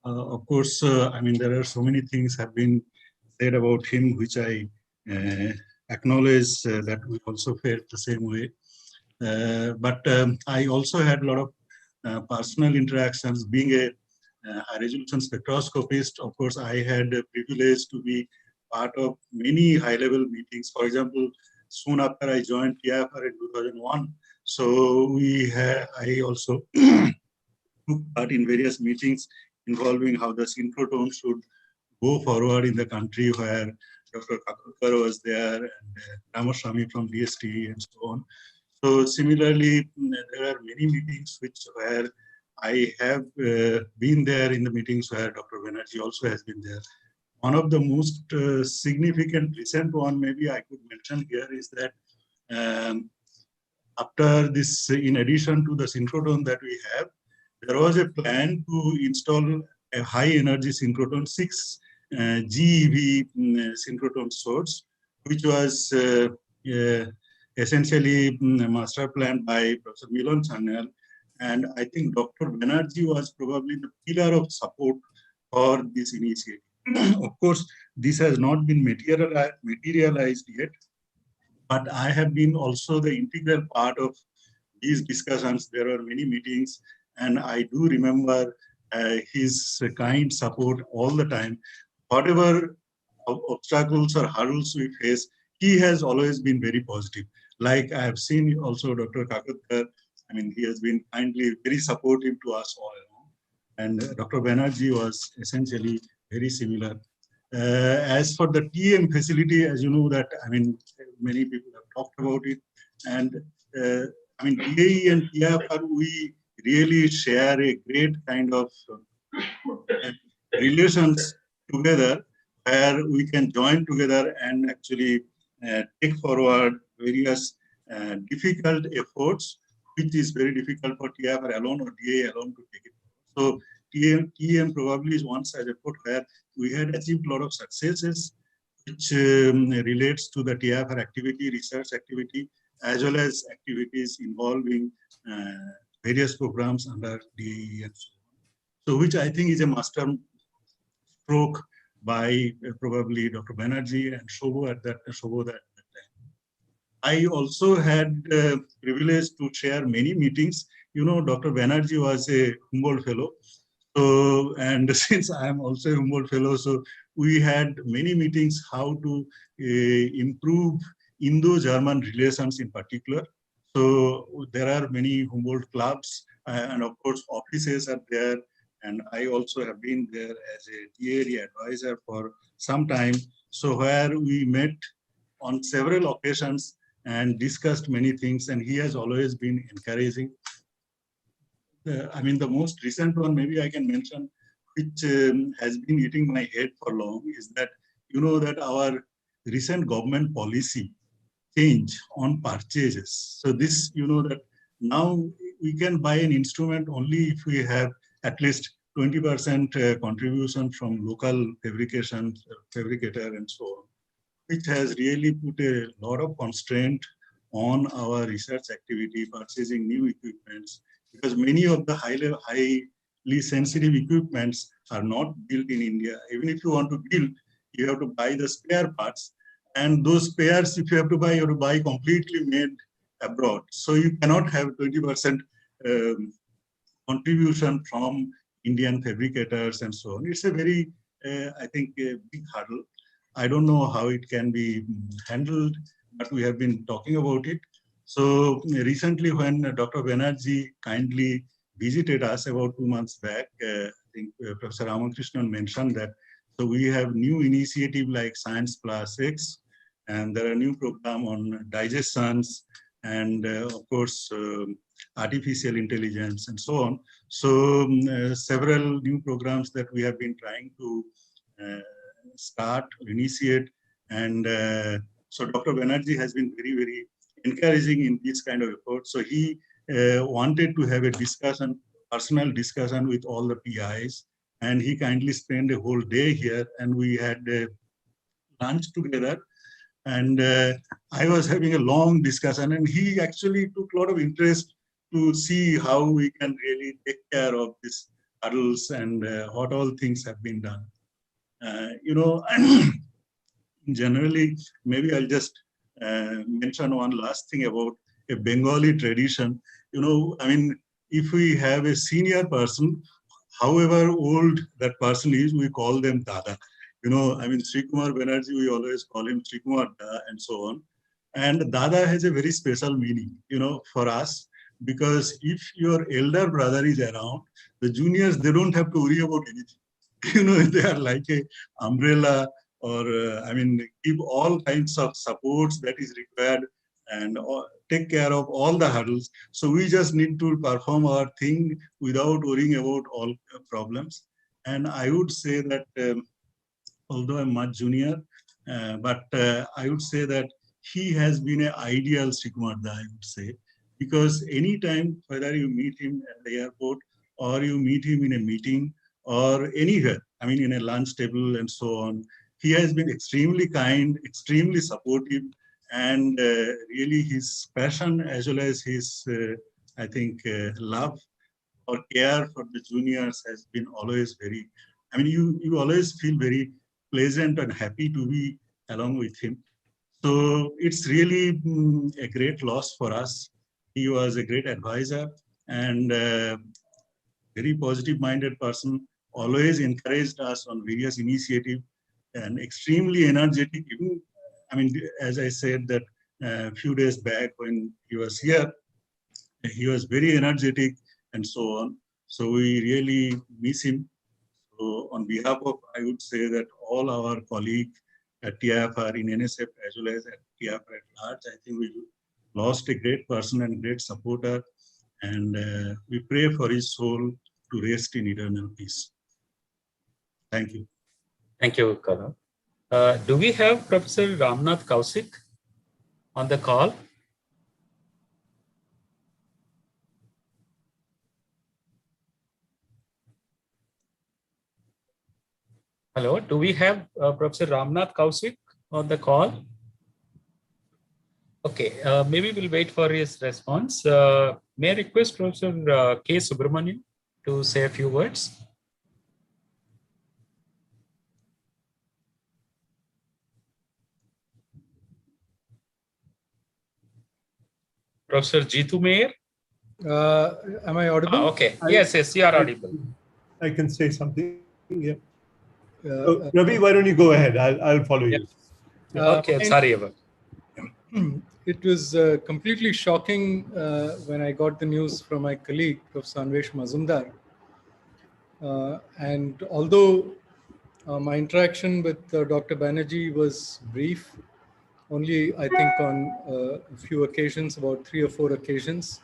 Of course, I mean, there are so many things have been said about him, which I acknowledge that we also felt the same way. But I also had a lot of personal interactions. Being a high-resolution spectroscopist, of course, I had the privilege to be part of many high-level meetings. For example, soon after I joined TIFR in 2001, so I also took part in various meetings involving how the synchrotron should go forward in the country, where Dr. Kakodkar was there, and Ramaswamy from DST, and so on. So similarly, there are many meetings where I have been there in the meetings where Dr. Banerjee also has been there. One of the most significant recent one, maybe I could mention here, is that after this, in addition to the synchrotron that we have, there was a plan to install a high energy synchrotron 6 GeV synchrotron source, which was essentially master planned by Professor Milan Channel. And I think Dr. Banerjee was probably the pillar of support for this initiative. Of course, this has not been materialized yet, but I have been also the integral part of these discussions. There were many meetings, and I do remember his kind support all the time. Whatever obstacles or hurdles we face, he has always been very positive. Like I have seen also Dr. Kakatkar, I mean, he has been kindly very supportive to us all along. And Dr. Banerjee was essentially very similar. As for the TM facility, as you know that, I mean, many people have talked about it. And I mean, DAE and TIFR, we really share a great kind of relations together, where we can join together and actually take forward various difficult efforts, which is very difficult for TIFR alone or DAE alone to take it. So TM probably is one such effort where we had achieved a lot of successes, which relates to the TIFR activity, research activity, as well as activities involving various programs under DAE and so on. So which I think is a master stroke by probably Dr. Banerjee and Shobo at that time. I also had the privilege to share many meetings. You know, Dr. Banerjee was a Humboldt Fellow. So, and since I am also a Humboldt Fellow, so we had many meetings how to improve Indo-German relations in particular. So there are many Humboldt clubs and of course offices are there. And I also have been there as a DAE advisor for some time. So where we met on several occasions and discussed many things, and he has always been encouraging. I mean, the most recent one, maybe I can mention, which has been eating my head for long, is that, you know, that our recent government policy change on purchases. So this, you know, that now we can buy an instrument only if we have at least 20% contribution from local fabricator and so on, which has really put a lot of constraint on our research activity, purchasing new equipments, because many of the highly sensitive equipments are not built in India. Even if you want to build, you have to buy the spare parts. And those spares, if you have to buy completely made abroad. So you cannot have 20% contribution from Indian fabricators and so on. It's a very, I think, a big hurdle. I don't know how it can be handled, but we have been talking about it. So recently when Dr. Banerjee kindly visited us about 2 months back, I think Professor Ramakrishnan mentioned that. So we have new initiative like Science Plus X, and there are new program on digestions and of course artificial intelligence and so on. So several new programs that we have been trying to start, initiate, and so Dr. Banerjee has been very, very encouraging in this kind of effort. So he wanted to have a discussion, personal discussion with all the PIs, and he kindly spent a whole day here, and we had lunch together. And I was having a long discussion, and he actually took a lot of interest to see how we can really take care of these hurdles and what all things have been done. You know, generally, maybe I'll just mention one last thing about a Bengali tradition. You know, I mean, if we have a senior person, however old that person is, we call them Tata. You know, I mean, Srikumar Banerjee, we always call him Srikumar and so on. And Dada has a very special meaning, you know, for us, because if your elder brother is around, the juniors, they don't have to worry about anything. You know, they are like a umbrella, or I mean, give all kinds of supports that is required and take care of all the hurdles. So we just need to perform our thing without worrying about all problems. And I would say that although I'm much junior, but I would say that he has been an ideal Srikumar Da, I would say, because anytime, whether you meet him at the airport or you meet him in a meeting or anywhere, I mean, in a lunch table and so on, he has been extremely kind, extremely supportive, and really his passion as well as his, I think, love or care for the juniors has been always very, I mean, you always feel very pleasant and happy to be along with him. So it's really a great loss for us. He was a great advisor and very positive-minded person, always encouraged us on various initiatives and extremely energetic. Even, I mean, as I said that a few days back when he was here, he was very energetic and so on. So we really miss him. So on behalf of, I would say that all our colleagues at TIFR in NSF as well as at TIFR at large, I think we lost a great person and great supporter. And we pray for his soul to rest in eternal peace. Thank you. Thank you, Karan. Do we have Professor Ramnath Kausik on the call? Hello, do we have Professor Ramnath Kausik on the call? Okay, maybe we'll wait for his response. May I request Professor K. Subramanian to say a few words? Professor Jitu Meir? Am I audible? Okay, yes, you are audible. I can say something, yeah. Ravi, why don't you go ahead? I'll follow you. Okay, sorry about it. Was completely shocking when I got the news from my colleague, Professor Anvesh Mazumdar. And although my interaction with Dr. Banerjee was brief, only I think on a few occasions, about 3 or 4 occasions,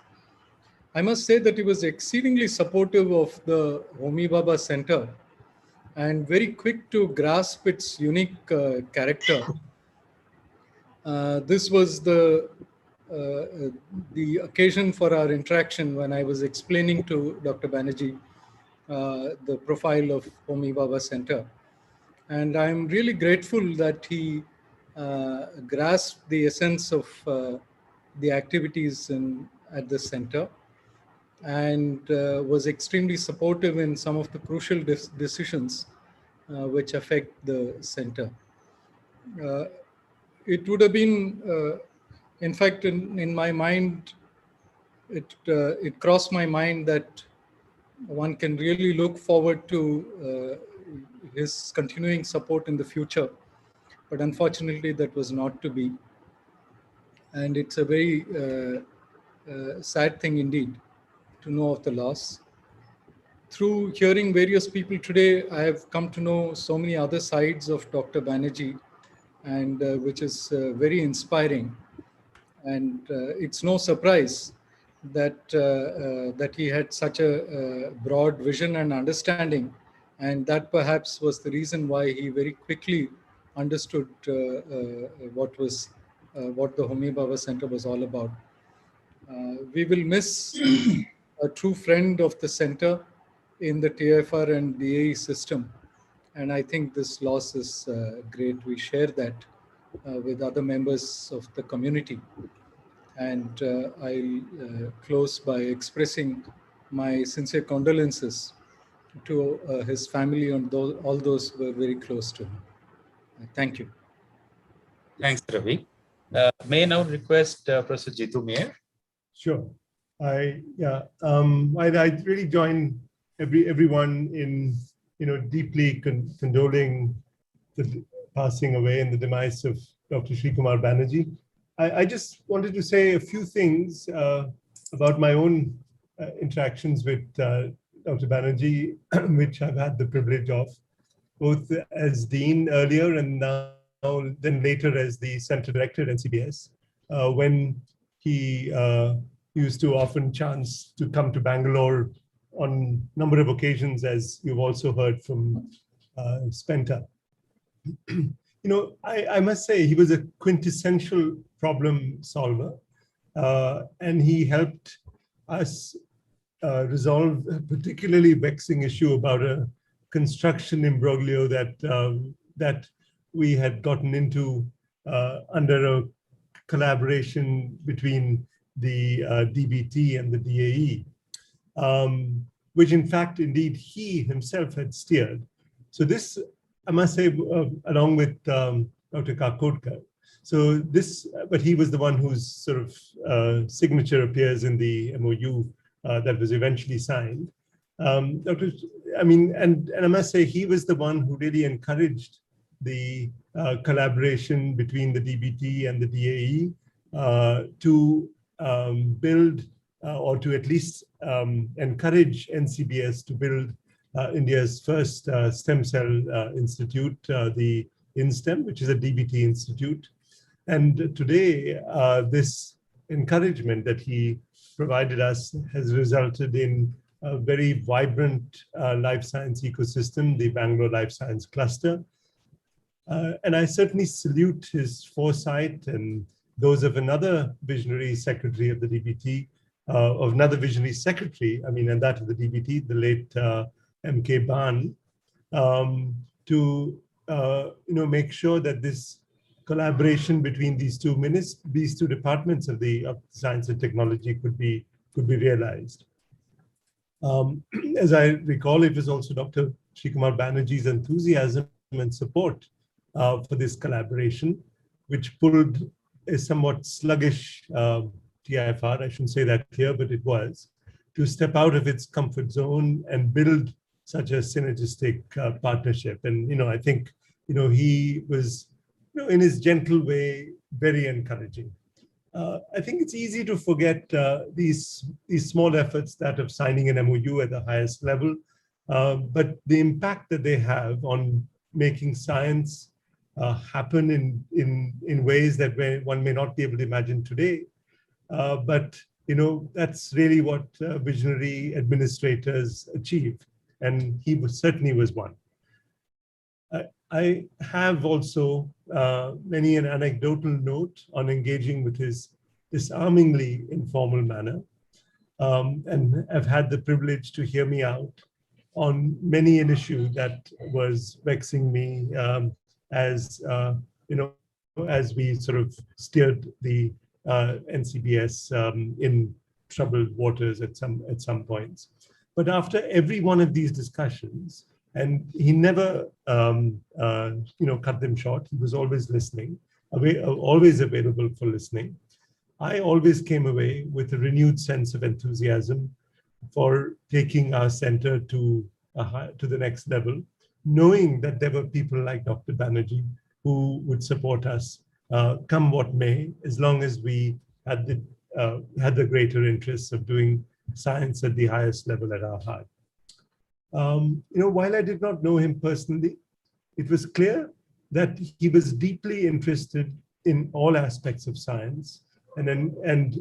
I must say that he was exceedingly supportive of the Homi Bhabha Center and very quick to grasp its unique character. This was the occasion for our interaction when I was explaining to Dr. Banerjee the profile of Homi Bhabha Center. And I'm really grateful that he grasped the essence of the activities at the center and was extremely supportive in some of the crucial decisions which affect the center. It would have been, in fact, in my mind, it crossed my mind that one can really look forward to his continuing support in the future. But unfortunately, that was not to be. And it's a very sad thing indeed to know of the loss. Through hearing various people today, I have come to know so many other sides of Dr. Banerjee, and which is very inspiring. And it's no surprise that that he had such a broad vision and understanding, and that perhaps was the reason why he very quickly understood what the Homi Bhabha Center was all about. We will miss a true friend of the center in the TFR and DAE system, and I think this loss is great. We share that with other members of the community. And I'll close by expressing my sincere condolences to his family and all those who were very close to him. Thank you. Thanks, Ravi. May I now request Professor Jitu Meir? Sure. I really join everyone in deeply condoling the passing away and the demise of Dr. Srikumar Banerjee. I just wanted to say a few things about my own interactions with Dr. Banerjee, which I've had the privilege of, both as Dean earlier and now then later as the Center Director at NCBS. when he used to often chance to come to Bangalore on a number of occasions, as you've also heard from Spenta. I must say he was a quintessential problem solver, and he helped us resolve a particularly vexing issue about a construction imbroglio that we had gotten into under a collaboration between the DBT and the DAE, which in fact, indeed, he himself had steered. So this, I must say, along with Dr. Kakodkar. So this, but he was the one whose sort of signature appears in the MOU that was eventually signed. And I must say, he was the one who really encouraged the collaboration between the DBT and the DAE to build or to at least encourage NCBS to build India's first stem cell institute, the INSTEM, which is a DBT institute. And today, this encouragement that he provided us has resulted in a very vibrant life science ecosystem, the Bangalore Life Science Cluster. And I certainly salute his foresight and those of another visionary secretary of the DBT, of another visionary secretary, and that of the DBT, the late M.K. Ban, to make sure that this collaboration between these two departments of the science and technology could be realized. As I recall, it was also Dr. Srikumar Banerjee's enthusiasm and support for this collaboration, which pulled a somewhat sluggish TIFR, I shouldn't say that here, but it was, to step out of its comfort zone and build such a synergistic partnership. And, I think, he was, in his gentle way, very encouraging. I think it's easy to forget these small efforts, that of signing an MOU at the highest level, but the impact that they have on making science happen in ways that one may not be able to imagine today. But that's really what visionary administrators achieve, and he certainly was one. I have also many an anecdotal note on engaging with his disarmingly informal manner, and have had the privilege to hear me out on many an issue that was vexing me as as we sort of steered the NCBS in troubled waters at some points. But after every one of these discussions, and he never cut them short, he was always listening, always available for listening. I always came away with a renewed sense of enthusiasm for taking our center to the next level, knowing that there were people like Dr. Banerjee who would support us come what may, as long as we had the greater interests of doing science at the highest level at our heart. While I did not know him personally, it was clear that he was deeply interested in all aspects of science and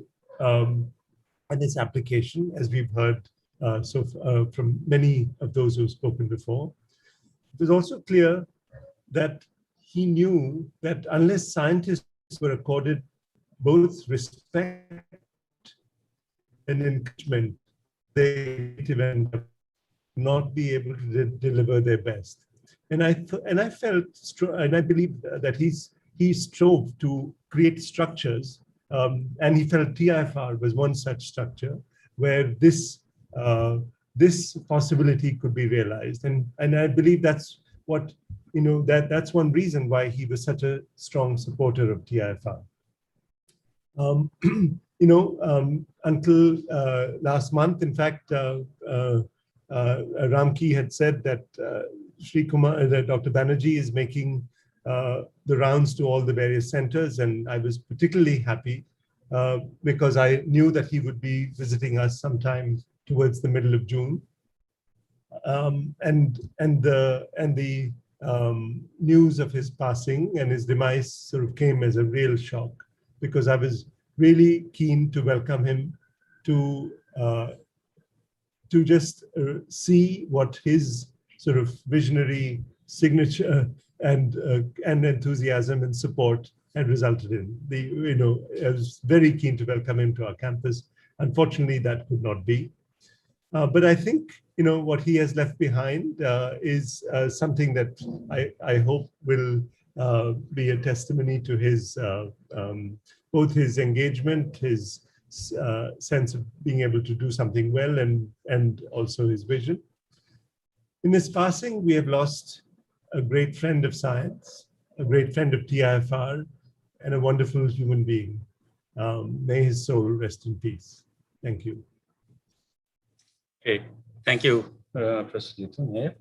its application, as we've heard from many of those who've spoken before. It was also clear that he knew that unless scientists were accorded both respect and encouragement, they would not be able to deliver their best. And I felt, and I believe that he strove to create structures, and he felt TIFR was one such structure where this possibility could be realized. And I believe that's what, that's one reason why he was such a strong supporter of TIFR. Until last month, in fact, Ramki had said that Dr. Banerjee is making the rounds to all the various centers, and I was particularly happy because I knew that he would be visiting us sometime towards the middle of June, and the news of his passing and his demise sort of came as a real shock because I was really keen to welcome him to just see what his sort of visionary signature and enthusiasm and support had resulted in. I was very keen to welcome him to our campus. Unfortunately, that could not be. But I think what he has left behind is something that I hope will be a testimony to his both his engagement, his sense of being able to do something well, and also his vision. In his passing, we have lost a great friend of science, a great friend of TIFR, and a wonderful human being. May his soul rest in peace. Thank you. Okay, thank you, Professor Newton.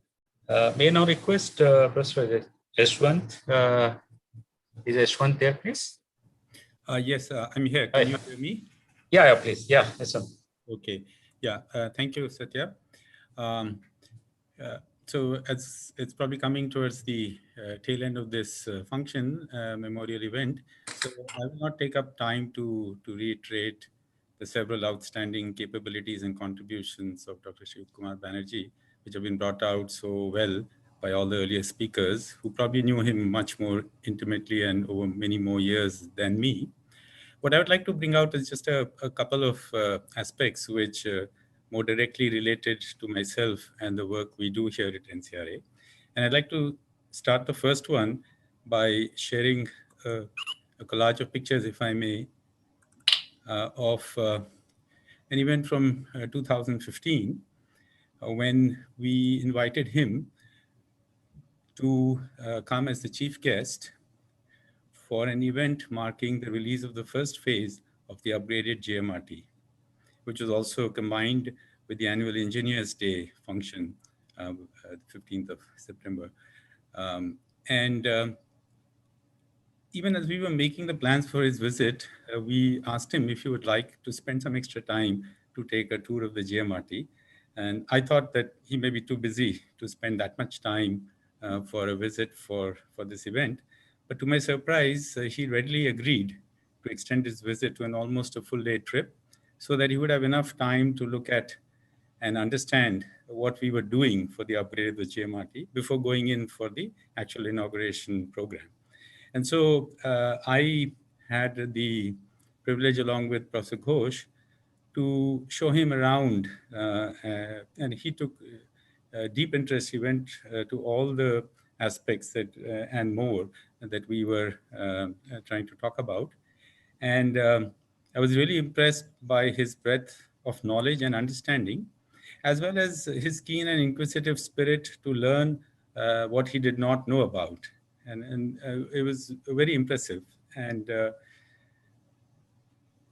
May I now request Professor Yashwant? Is Yashwant there, please? Yes, I'm here. Can you hear me? Yeah, please. Yeah, yes, sir. Okay. Yeah, thank you, Satya. So as it's probably coming towards the tail end of this function, memorial event, so I will not take up time to reiterate the several outstanding capabilities and contributions of Dr. Srikumar Banerjee, which have been brought out so well by all the earlier speakers, who probably knew him much more intimately and over many more years than me. What I would like to bring out is just a couple of aspects which more directly related to myself and the work we do here at NCRA. And I'd like to start the first one by sharing a collage of pictures, if I may, of an event from 2015 when we invited him to come as the chief guest for an event marking the release of the first phase of the upgraded GMRT, which was also combined with the annual Engineers Day function, 15th of September. Even as we were making the plans for his visit, we asked him if he would like to spend some extra time to take a tour of the GMRT. And I thought that he may be too busy to spend that much time for a visit for this event. But to my surprise, he readily agreed to extend his visit to an almost a full day trip so that he would have enough time to look at and understand what we were doing for the upgrade of the GMRT before going in for the actual inauguration program. And so I had the privilege, along with Professor Ghosh, to show him around, and he took deep interest. He went to all the aspects that and more that we were trying to talk about. And I was really impressed by his breadth of knowledge and understanding, as well as his keen and inquisitive spirit to learn what he did not know about. And it was very impressive. And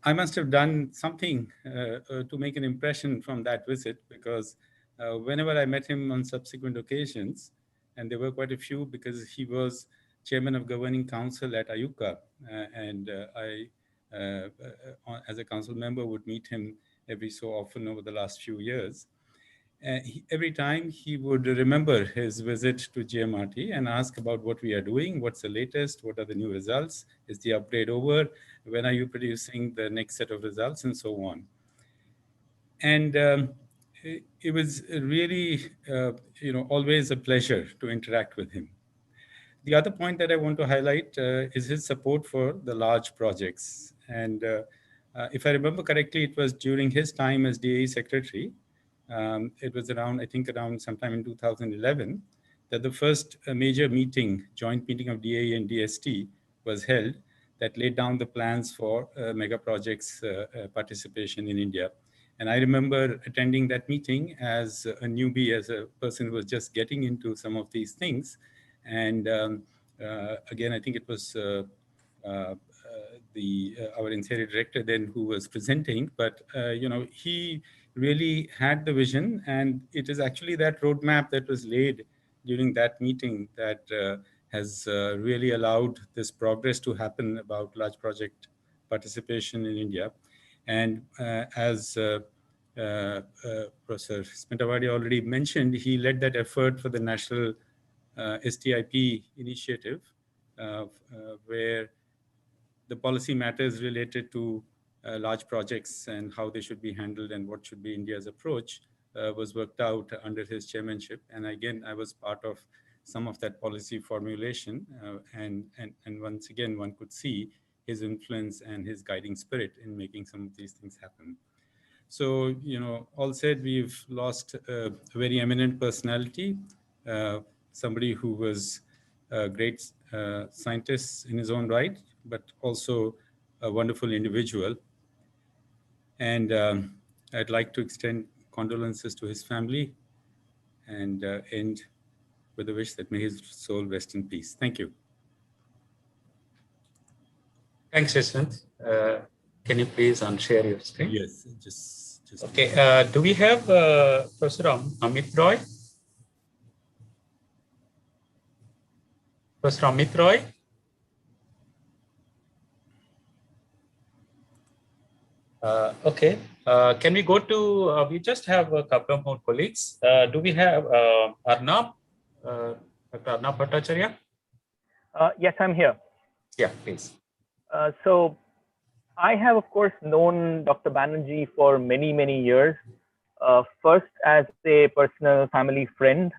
I must have done something to make an impression from that visit, because whenever I met him on subsequent occasions, and there were quite a few, because he was chairman of governing council at Ayuka, and I, as a council member, would meet him every so often over the last few years. Every time he would remember his visit to GMRT and ask about what we are doing, what's the latest, what are the new results, is the upgrade over, when are you producing the next set of results, and so on. And it was really, always a pleasure to interact with him. The other point that I want to highlight is his support for the large projects. And if I remember correctly, it was during his time as DAE secretary. It was around sometime in 2011, that the first major meeting, joint meeting of DAE and DST was held, that laid down the plans for mega projects participation in India. And I remember attending that meeting as a newbie, as a person who was just getting into some of these things. And again, I think it was our NCRA director then who was presenting, but he really had the vision, and it is actually that roadmap that was laid during that meeting that has really allowed this progress to happen about large project participation in India. And as Professor Spintawadi already mentioned, he led that effort for the National STIP initiative, where the policy matters related to large projects and how they should be handled and what should be India's approach was worked out under his chairmanship. And again, I was part of some of that policy formulation. And once again, one could see his influence and his guiding spirit in making some of these things happen. So, all said, we've lost a very eminent personality, somebody who was a great scientist in his own right, but also a wonderful individual. And I'd like to extend condolences to his family and end with a wish that may his soul rest in peace. Thank you. Thanks, Yashwant. Can you please unshare your screen? Yes, just okay. Do we have Professor Amit Roy? Professor Amit Roy? Okay. Can we go to, we just have a couple of more colleagues. Do we have Arnab, Dr. Arnab Bhattacharya? Yes, I'm here. Yeah, please. So I have, of course, known Dr. Banerjee for many, many years. First, as a personal family friend.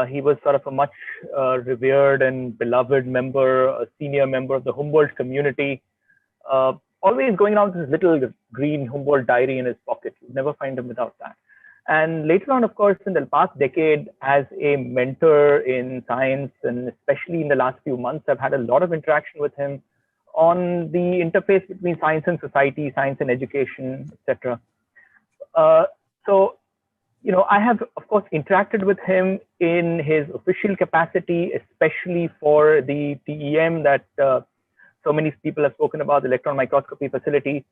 He was sort of a much revered and beloved member, a senior member of the Humboldt community, always going around with his little green Humboldt diary in his pocket. You'd never find him without that. And later on, of course, in the past decade, as a mentor in science, and especially in the last few months, I've had a lot of interaction with him on the interface between science and society, science and education, etc. So, I have, of course, interacted with him in his official capacity, especially for the TEM that so many people have spoken about, the electron microscopy facility.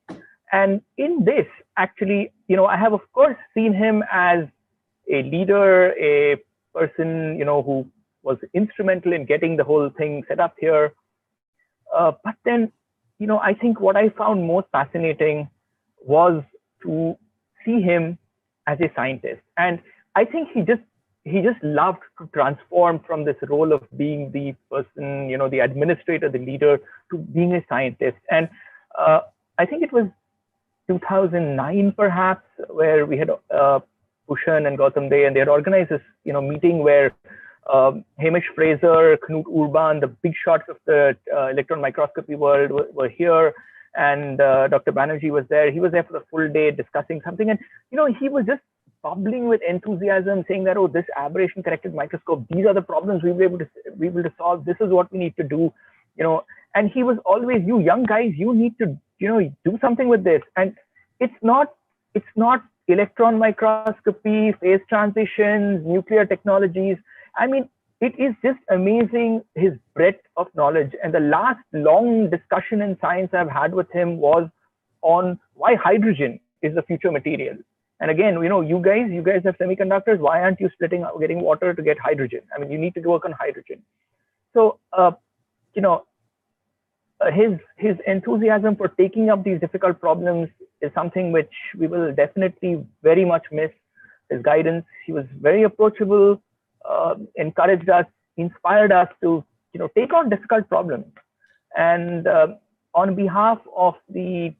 And in this, actually, I have, of course, seen him as a leader, a person, who was instrumental in getting the whole thing set up here. But then, I think what I found most fascinating was to see him as a scientist. And I think he just loved to transform from this role of being the person, the administrator, the leader, to being a scientist. And I think it was 2009, perhaps, where we had Bhushan and Gautam Dey, and they had organized this, meeting where Hamish Fraser, Knut Urban, the big shots of the electron microscopy world were here. And Dr. Banerjee was there. He was there for the full day discussing something. And, he was just bubbling with enthusiasm, saying that, oh, this aberration corrected microscope, these are the problems we will be able to solve. This is what we need to do, and he was always, you young guys, you need to, do something with this. And it's not electron microscopy, phase transitions, nuclear technologies. I mean, it is just amazing, his breadth of knowledge. And the last long discussion in science I've had with him was on why hydrogen is the future material. And again, you guys have semiconductors. Why aren't you getting water to get hydrogen? I mean, you need to work on hydrogen. So, his enthusiasm for taking up these difficult problems is something which we will definitely very much miss. His guidance, he was very approachable, encouraged us, inspired us to, take on difficult problems. And on behalf of the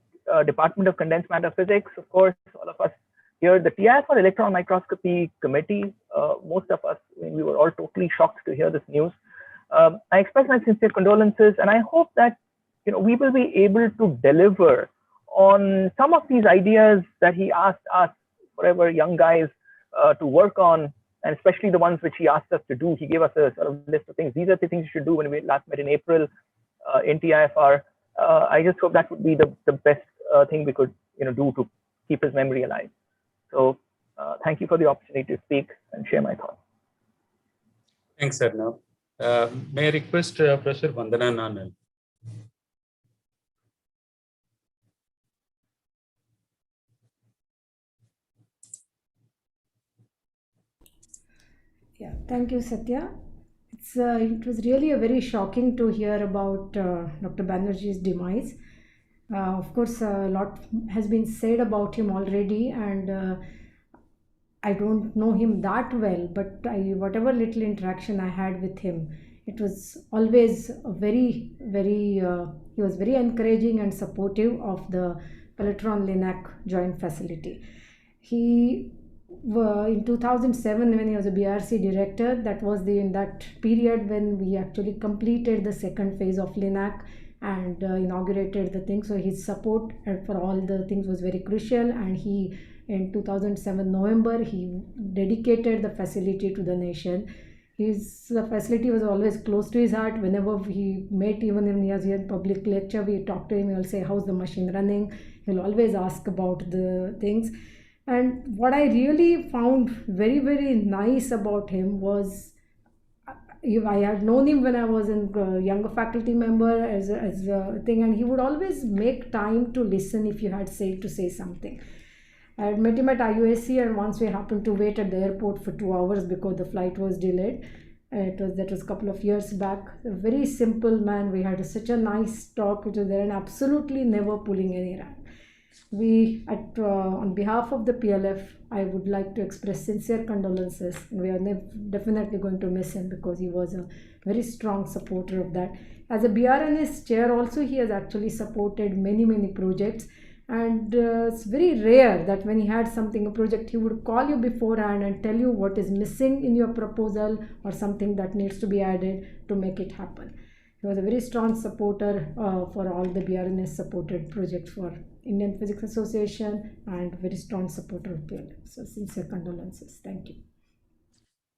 Department of Condensed Matter Physics, of course, all of us here, the TI for Electron Microscopy Committee, most of us, we were all totally shocked to hear this news. I express my sincere condolences, and I hope that we will be able to deliver on some of these ideas that he asked us, forever young guys, to work on, and especially the ones which he asked us to do. He gave us a sort of list of things. These are the things you should do when we last met in April in TIFR. I just hope that would be the best thing we could do to keep his memory alive. So thank you for the opportunity to speak and share my thoughts. Thanks, Arnab. May I request Professor Vandana Nanal? Yeah, thank you, Satya. It was really a very shocking to hear about Dr. Banerjee's demise. Of course, a lot has been said about him already, and I don't know him that well, but whatever little interaction I had with him, it was always a very, he was very encouraging and supportive of the Pelletron-Linac joint facility. He in 2007, when he was a BRC director, that was in that period when we actually completed the second phase of Linac and inaugurated the thing. So his support for all the things was very crucial, and he, in 2007 November, he dedicated the facility to the nation. His facility was always close to his heart. Whenever he met, even when he was here in public lecture, we talked to him, he'll say, how's the machine running? He'll always ask about the things. And what I really found very, very nice about him was, I had known him when I was a younger faculty member as a thing, and he would always make time to listen if you had to say something. I had met him at IUSC, and once we happened to wait at the airport for 2 hours because the flight was delayed. That was a couple of years back. A very simple man. We had such a nice talk, which was there, and absolutely never pulling any rank. We, on behalf of the PLF, I would like to express sincere condolences. We are definitely going to miss him because he was a very strong supporter of that. As a BRNS chair also, he has actually supported many, many projects. And it's very rare that when he had a project, he would call you beforehand and tell you what is missing in your proposal or something that needs to be added to make it happen. He was a very strong supporter for all the BRNS supported projects for Indian Physics Association, and very strong supporter of PLF. So sincere condolences. Thank you.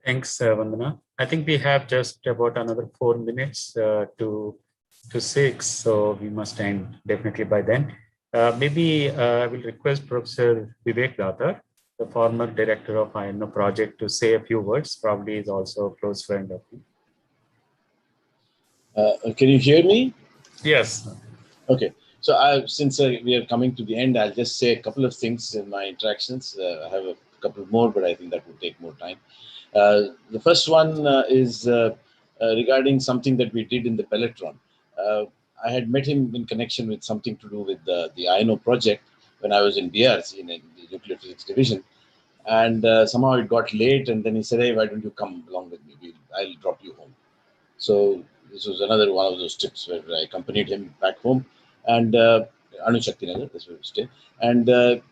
Thanks, Vandana. I think we have just about another 4 minutes to 6, so we must end definitely by then. Maybe I will request Professor Vivek Datar, the former director of INO project, to say a few words. Probably is also a close friend of you. Can you hear me? Yes. Okay. So since we are coming to the end, I'll just say a couple of things in my interactions. I have a couple more, but I think that will take more time. The first one is regarding something that we did in the Pelletron. I had met him in connection with something to do with the INO project when I was in BRC, in the Nuclear Physics Division. And somehow it got late, and then he said, hey, why don't you come along with me? I'll drop you home. So this was another one of those trips where I accompanied him back home. And Anu Shakti Nagar, that's where we stay. And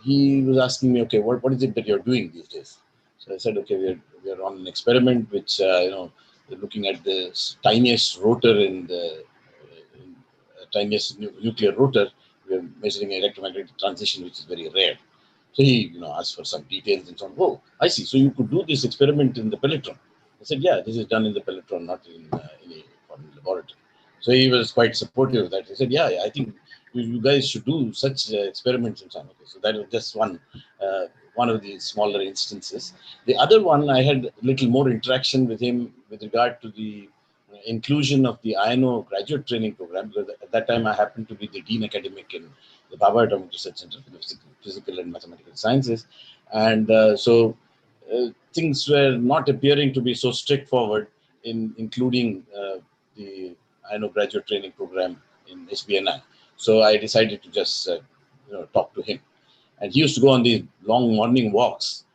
he was asking me, okay, what is it that you're doing these days? So I said, okay, we're on an experiment which, we're looking at the tiniest rotor in the tiniest nuclear rotor. We're measuring electromagnetic transition, which is very rare. So he, asked for some details and so on. Oh, I see. So you could do this experiment in the Pelletron. I said, yeah, this is done in the Pelletron, not in any foreign laboratory. So he was quite supportive of that. He said, yeah, I think you guys should do such experiments and so on. Okay, so that was just one of the smaller instances. The other one, I had a little more interaction with him with regard to the inclusion of the INO graduate training program, because at that time I happened to be the Dean Academic in the Bhabha Atomic Research Center for Physical and Mathematical Sciences. And so things were not appearing to be so straightforward in including the INO graduate training program in SBNI. So I decided to just talk to him. And he used to go on these long morning walks.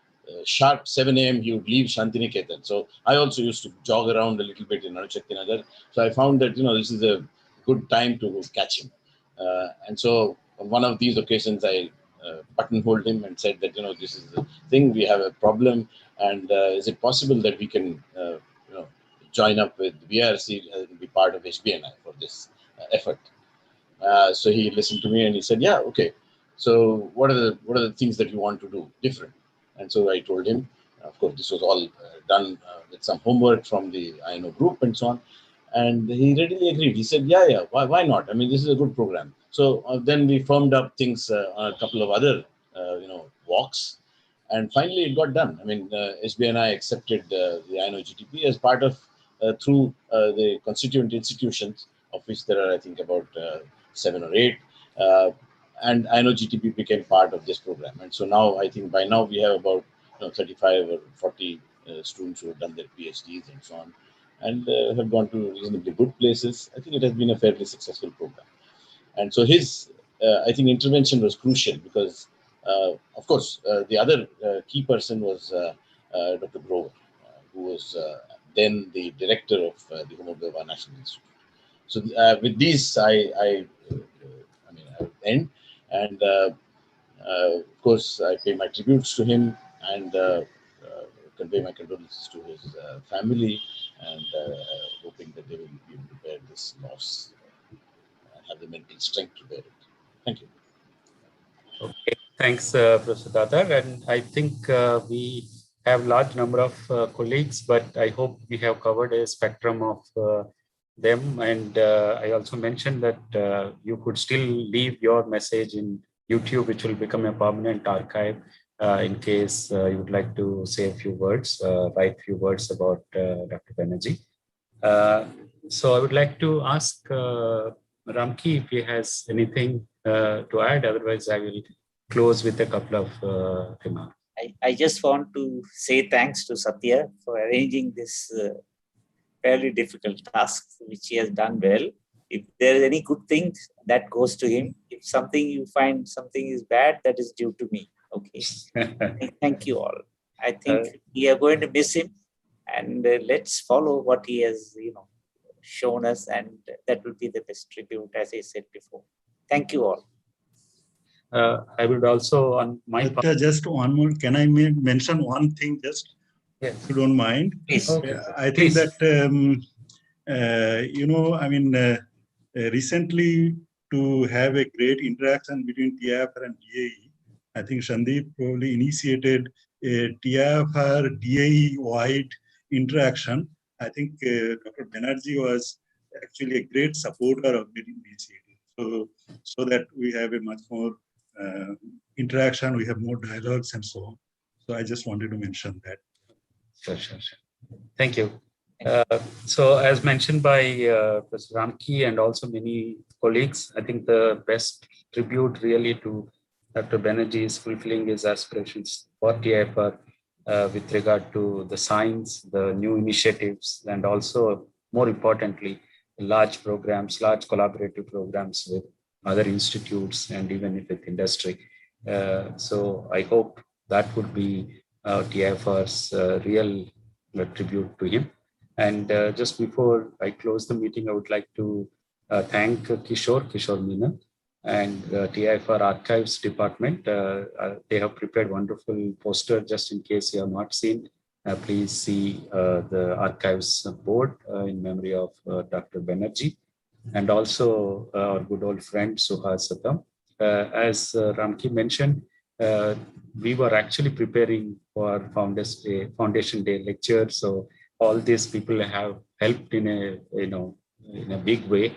Sharp 7 a.m. he would leave Shantiniketan. So I also used to jog around a little bit in Anu Shakti Nagar. So I found that this is a good time to catch him. And so on one of these occasions, I buttonholed him and said that this is the thing, we have a problem, and is it possible that we can join up with BRC and be part of HBNI for this effort? So he listened to me and he said, yeah, okay. So what are the things that you want to do different? And so I told him, of course, this was all done with some homework from the INO group and so on. And he readily agreed. He said, yeah, why not? I mean, this is a good program. So then we firmed up things on a couple of other, walks. And finally, it got done. I mean, SBNI accepted the INO GTP as part of, through the constituent institutions, of which there are, I think, about 7 or 8. And INO GTP became part of this program. And so now, I think by now we have about 35 or 40 students who have done their PhDs and so on, and have gone to reasonably good places. I think it has been a fairly successful program. And so his, I think, intervention was crucial because, of course, the other key person was Dr. Grover, who was then the director of the Homogava National Institute. So with these, I end, and of course I pay my tributes to him and convey my condolences to his family, and hoping that they will be able to bear this loss and have the mental strength to bear it. Thank you. Okay, thanks, Professor Tata. And I think we have large number of colleagues, but I hope we have covered a spectrum of them. And I also mentioned that you could still leave your message in YouTube, which will become a permanent archive in case you would like to say a few words, write a few words about Dr. Banerjee. So I would like to ask Ramki if he has anything to add. Otherwise, I will close with a couple of remarks. I just want to say thanks to Satya for arranging this fairly difficult task, which he has done well. If there is any good thing, that goes to him. If something you find something is bad, that is due to me. Okay. Thank you all. I think we are going to miss him, and let's follow what he has, shown us, and that will be the best tribute, as I said before. Thank you all. I would also, on my part, just one more. Can I mention one thing just? Yes. If you don't mind. Please. Okay. I think that, recently to have a great interaction between TIFR and DAE, I think Sandeep probably initiated a TIFR DAE wide interaction. I think Dr. Banerjee was actually a great supporter of the initiative. So that we have a much more interaction, we have more dialogues and so on. So I just wanted to mention that. Sure. Thank you. So as mentioned by Professor Ramki and also many colleagues, I think the best tribute really to Dr. Banerjee is fulfilling his aspirations for TIFR with regard to the science, the new initiatives, and also more importantly, large programs, large collaborative programs with other institutes and even with industry. So I hope that would be TIFR's real tribute to him. And just before I close the meeting, I would like to thank Kishore Meena and TIFR Archives Department. They have prepared wonderful poster. Just in case you have not seen, please see the archives board in memory of Dr. Banerjee, and also our good old friend Suhas Satam. As Ramki mentioned, we were actually preparing for Foundation Day lecture. So all these people have helped in a big way,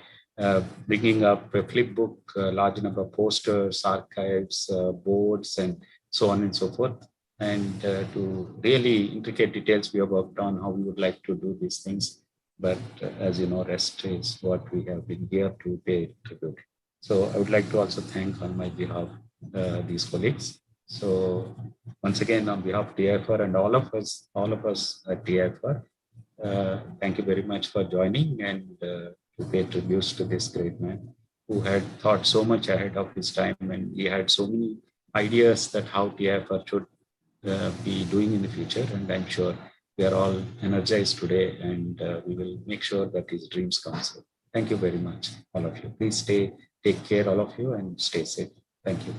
bringing up a flip book, a large number of posters, archives, boards, and so on and so forth. And to really intricate details, we have worked on how we would like to do these things. But as you know, rest is what we have been here to pay tribute. So I would like to also thank on my behalf these colleagues. So once again, on behalf of TIFR and all of us at TIFR, thank you very much for joining and to pay tributes to this great man who had thought so much ahead of his time, and he had so many ideas that how TIFR should be doing in the future. And I'm sure we are all energized today, and we will make sure that his dreams come true. Thank you very much, all of you. Please take care, all of you, and stay safe. Thank you.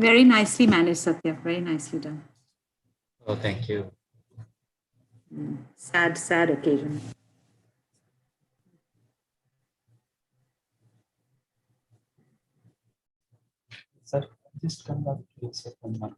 Very nicely managed, Satya. Very nicely done. Oh, thank you. Sad occasion. Sir, just come back to the second one.